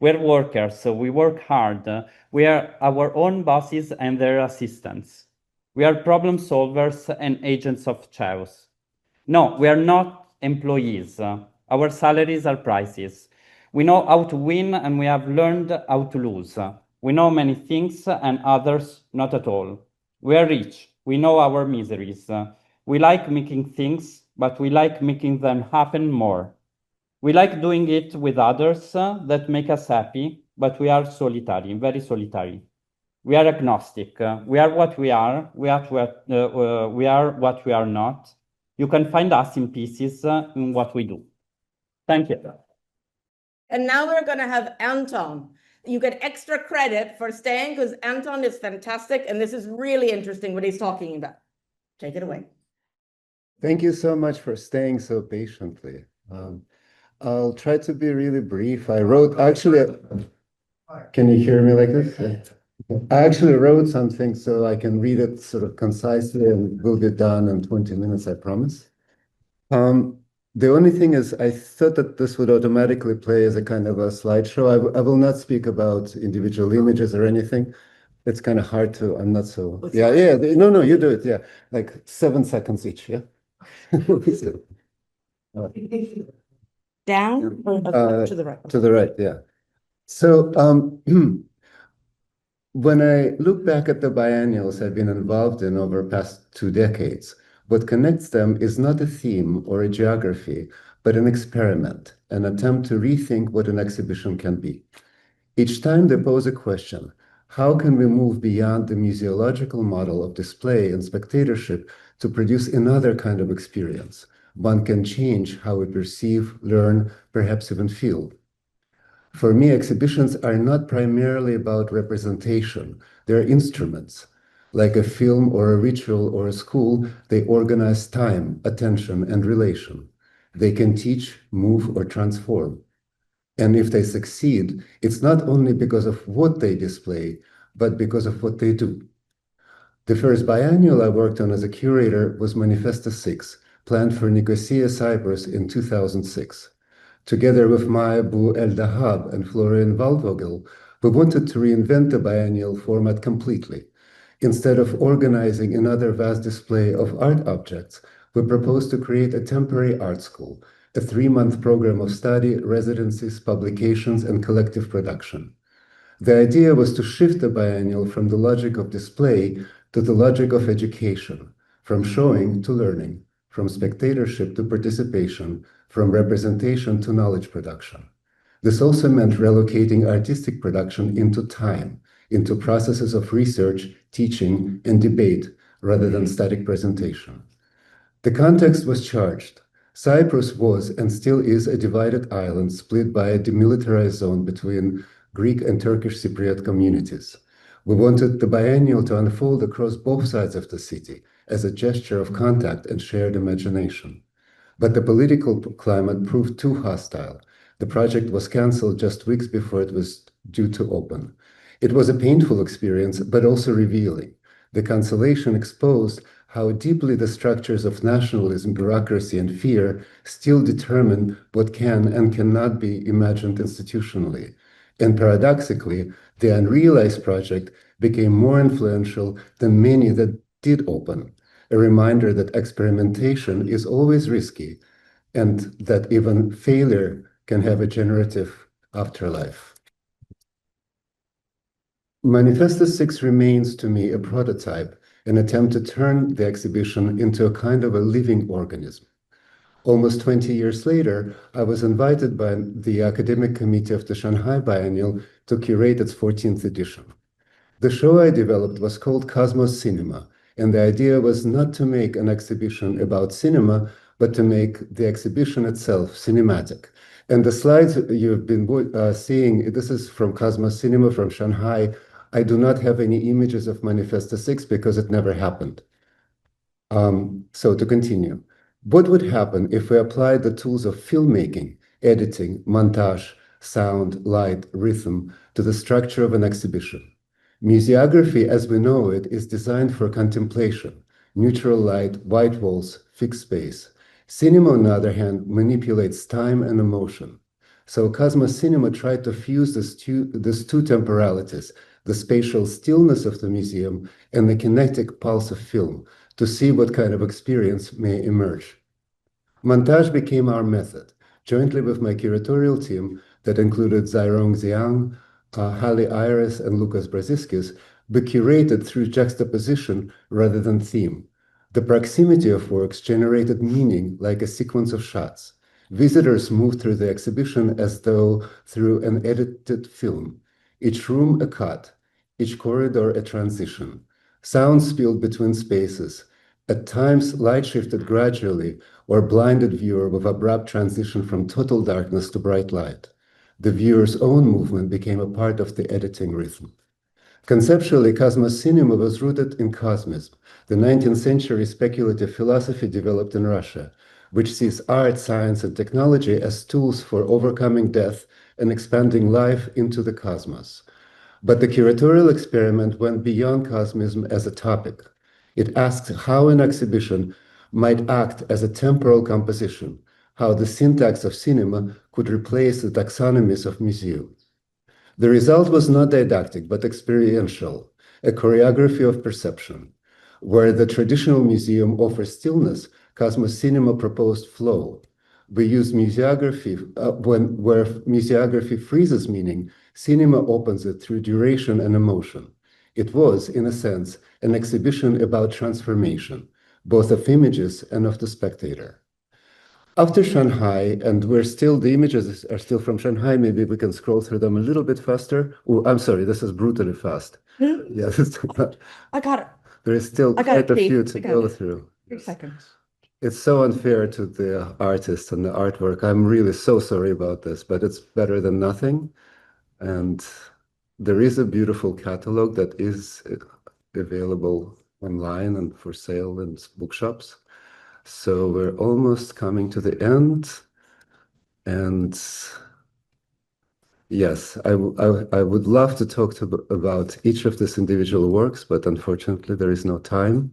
We are workers, so we work hard. We are our own bosses and their assistants. We are problem solvers and agents of chaos. No, we are not employees. Our salaries are prices. We know how to win and we have learned how to lose. We know many things and others not at all. We are rich. We know our miseries. We like making things, but we like making them happen more. We like doing it with others that make us happy, but we are solitary, very solitary. We are agnostic. We are what we are. We are what we are not. You can find us in pieces in what we do. Thank you. And now we're going to have Anton. You get extra credit for staying because Anton is fantastic. And this is really interesting what he's talking about. Take it away. Thank you so much for staying so patiently. I'll try to be really brief. I wrote, actually, can you hear me like this? I actually wrote something so I can read it sort of concisely and we'll be done in 20 minutes, I promise. The only thing is I thought that this would automatically play as a kind of a slideshow. I will not speak about individual images or anything. It's kind of hard to, I'm not so, no, you do it, yeah. Like 7 seconds each, yeah? Down or to the right? To the right, yeah. So when I look back at the biennials I've been involved in over past 2 decades, what connects them is not a theme or a geography, but an experiment, an attempt to rethink what an exhibition can be. Each time they pose a question, how can we move beyond the museological model of display and spectatorship to produce another kind of experience? One can change how we perceive, learn, perhaps even feel. For me, exhibitions are not primarily about representation. They're instruments. Like a film or a ritual or a school, they organize time, attention, and relation. They can teach, move, or transform. And if they succeed, it's not only because of what they display, but because of what they do. The first biennial I worked on as a curator was Manifesta 6, planned for Nicosia, Cyprus in 2006. Together with Maya Bu El Dahab and Florian Waldvogel, we wanted to reinvent the biennial format completely. Instead of organizing another vast display of art objects, we proposed to create a temporary art school, a 3-month program of study, residencies, publications, and collective production. The idea was to shift the biennial from the logic of display to the logic of education, from showing to learning, from spectatorship to participation, from representation to knowledge production. This also meant relocating artistic production into time, into processes of research, teaching, and debate, rather than static presentation. The context was charged. Cyprus was and still is a divided island split by a demilitarized zone between Greek and Turkish Cypriot communities. We wanted the biennial to unfold across both sides of the city as a gesture of contact and shared imagination. But the political climate proved too hostile. The project was canceled just weeks before it was due to open. It was a painful experience, but also revealing. The cancellation exposed how deeply the structures of nationalism, bureaucracy, and fear still determine what can and cannot be imagined institutionally. And paradoxically, the unrealized project became more influential than many that did open, a reminder that experimentation is always risky and that even failure can have a generative afterlife. Manifesta 6 remains to me a prototype, an attempt to turn the exhibition into a kind of a living organism. Almost 20 years later, I was invited by the academic committee of the Shanghai Biennial to curate its 14th edition. The show I developed was called Cosmos Cinema, and the idea was not to make an exhibition about cinema, but to make the exhibition itself cinematic. And the slides you've been seeing, this is from Cosmos Cinema from Shanghai. I do not have any images of Manifesto 6 because it never happened. So to continue, what would happen if we applied the tools of filmmaking, editing, montage, sound, light, rhythm to the structure of an exhibition? Museography, as we know it, is designed for contemplation, neutral light, white walls, fixed space. Cinema, on the other hand, manipulates time and emotion. So Cosmos Cinema tried to fuse these two temporalities, the spatial stillness of the museum and the kinetic pulse of film, to see what kind of experience may emerge. Montage became our method, jointly with my curatorial team that included Zairong Zhang, Hali Iris, and Lucas Brasiskis, but curated through juxtaposition rather than theme. The proximity of works generated meaning like a sequence of shots. Visitors moved through the exhibition as though through an edited film. Each room a cut, each corridor a transition. Sound spilled between spaces. At times, light shifted gradually or blinded viewer with abrupt transition from total darkness to bright light. The viewer's own movement became a part of the editing rhythm. Conceptually, Cosmos Cinema was rooted in cosmism, the 19th century speculative philosophy developed in Russia, which sees art, science, and technology as tools for overcoming death and expanding life into the cosmos. But the curatorial experiment went beyond cosmism as a topic. It asked how an exhibition might act as a temporal composition, how the syntax of cinema could replace the taxonomies of museum. The result was not didactic, but experiential, a choreography of perception. Where the traditional museum offers stillness, Cosmos Cinema proposed flow. We use museography, where museography freezes meaning, cinema opens it through duration and emotion. It was, in a sense, an exhibition about transformation, both of images and of the spectator. After Shanghai, and the images are still from Shanghai, maybe we can scroll through them a little bit faster. Oh, I'm sorry, this is brutally fast. Yes, I got it. there is still quite a few to go through. 3 seconds. It's so unfair to the artist and the artwork. I'm really so sorry about this, but it's better than nothing. And there is a beautiful catalog that is available online and for sale in bookshops. So we're almost coming to the end. And yes, I would love to talk about each of these individual works, but unfortunately there is no time.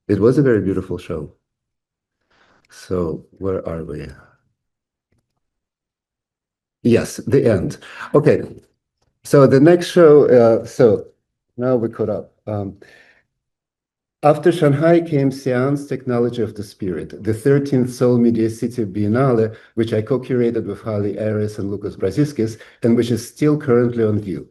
It was a very beautiful show. So where are we? Yes, the end. Okay, so the next show, so now we caught up. After Shanghai came Xi'an's Technology of the Spirit, the 13th Seoul Media City Biennale, which I co-curated with Hali Aris and Lucas Brasiskis, and which is still currently on view.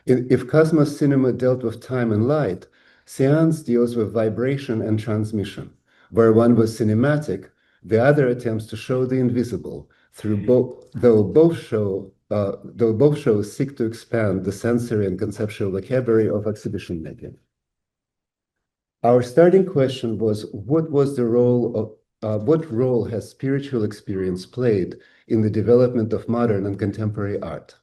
If Cosmos Cinema dealt with time and light, Xi'an's deals with vibration and transmission, where one was cinematic, the other attempts to show the invisible, though both shows seek to expand the sensory and conceptual vocabulary of exhibition making. Our starting question was, what role has spiritual experience played in the development of modern and contemporary art?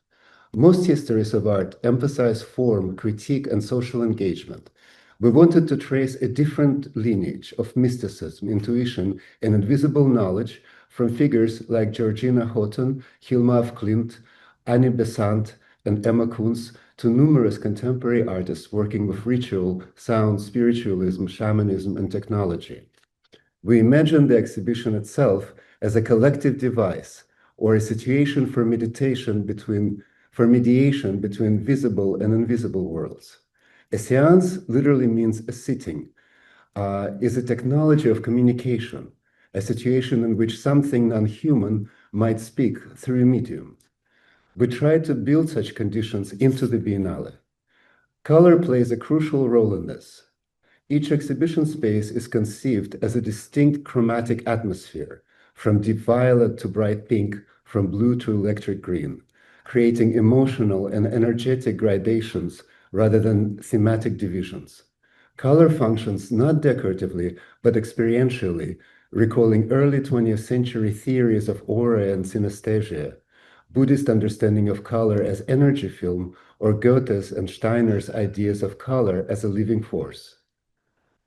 Most histories of art emphasize form, critique, and social engagement. We wanted to trace a different lineage of mysticism, intuition, and invisible knowledge from figures like Georgina Houghton, Hilma af Klint, Annie Besant, and Emma Kunz, to numerous contemporary artists working with ritual, sound, spiritualism, shamanism, and technology. We imagined the exhibition itself as a collective device or a situation for mediation between visible and invisible worlds. A séance literally means a sitting, is a technology of communication, a situation in which something non-human might speak through a medium. We tried to build such conditions into the Biennale. Color plays a crucial role in this. Each exhibition space is conceived as a distinct chromatic atmosphere, from deep violet to bright pink, from blue to electric green, creating emotional and energetic gradations rather than thematic divisions. Color functions not decoratively, but experientially, recalling early 20th century theories of aura and synesthesia, Buddhist understanding of color as energy film, or Goethe's and Steiner's ideas of color as a living force.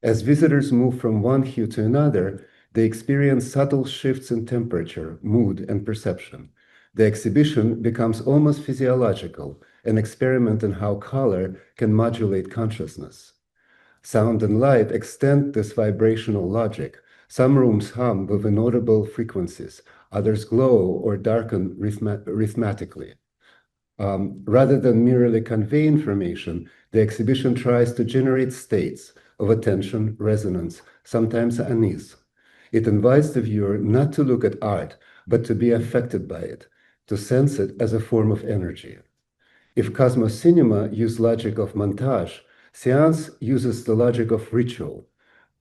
As visitors move from one hue to another, they experience subtle shifts in temperature, mood, and perception. The exhibition becomes almost physiological, an experiment in how color can modulate consciousness. Sound and light extend this vibrational logic. Some rooms hum with inaudible frequencies, others glow or darken rhythmically. Rather than merely convey information, the exhibition tries to generate states of attention, resonance, sometimes unease. It invites the viewer not to look at art, but to be affected by it, to sense it as a form of energy. If Cosmos Cinema used logic of montage, Seance uses the logic of ritual.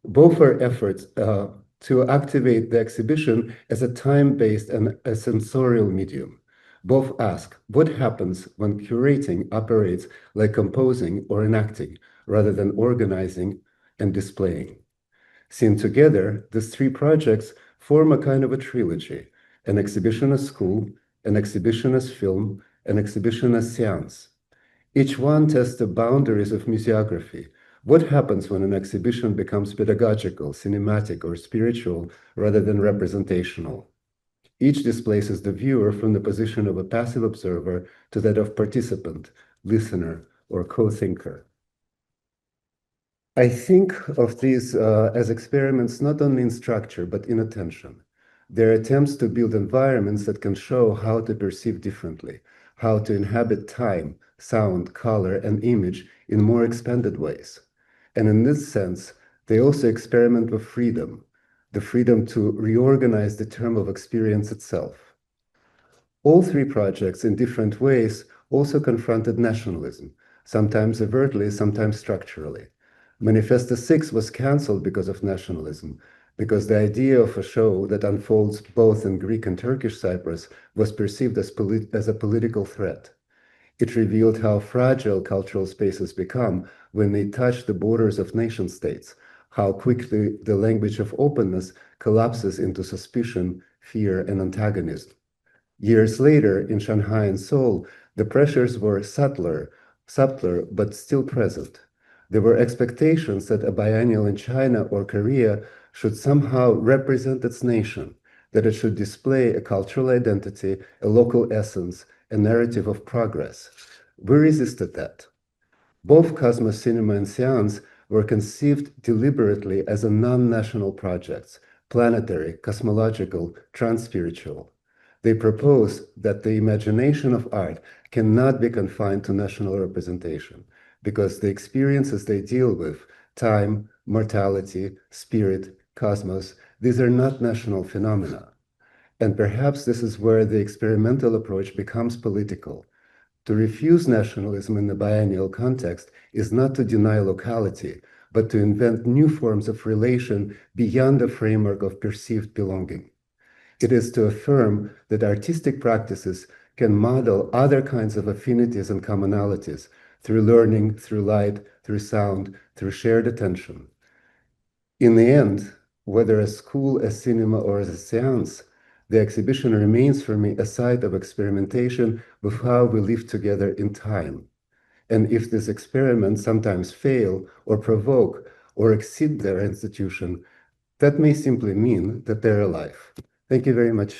Both are efforts to activate the exhibition as a time-based and a sensorial medium. Both ask, what happens when curating operates like composing or enacting, rather than organizing and displaying? Seen together, these three projects form a kind of a trilogy: an exhibition as school, an exhibition as film, an exhibition as seance. Each one tests the boundaries of museography. What happens when an exhibition becomes pedagogical, cinematic, or spiritual rather than representational? Each displaces the viewer from the position of a passive observer to that of participant, listener, or co-thinker. I think of these as experiments not only in structure, but in attention. They're attempts to build environments that can show how to perceive differently, how to inhabit time, sound, color, and image in more expanded ways. And in this sense, they also experiment with freedom, the freedom to reorganize the term of experience itself. All three projects, in different ways, also confronted nationalism, sometimes overtly, sometimes structurally. Manifesta 6 was cancelled because of nationalism, because the idea of a show that unfolds both in Greek and Turkish Cyprus was perceived as a political threat. It revealed how fragile cultural spaces become when they touch the borders of nation states, how quickly the language of openness collapses into suspicion, fear, and antagonism. Years later, in Shanghai and Seoul, the pressures were subtler, but still present. There were expectations that a biennial in China or Korea should somehow represent its nation, that it should display a cultural identity, a local essence, a narrative of progress. We resisted that. Both Cosmos Cinema and Seance were conceived deliberately as a non-national projects, planetary, cosmological, trans-spiritual. They propose that the imagination of art cannot be confined to national representation, because the experiences they deal with, time, mortality, spirit, cosmos, these are not national phenomena. And perhaps this is where the experimental approach becomes political. To refuse nationalism in the biennial context is not to deny locality, but to invent new forms of relation beyond the framework of perceived belonging. It is to affirm that artistic practices can model other kinds of affinities and commonalities through learning, through light, through sound, through shared attention. In the end, whether as school, as cinema, or as a seance, the exhibition remains for me a site of experimentation with how we live together in time. And if these experiments sometimes fail or provoke or exceed their institution, that may simply mean that they're alive. Thank you very much.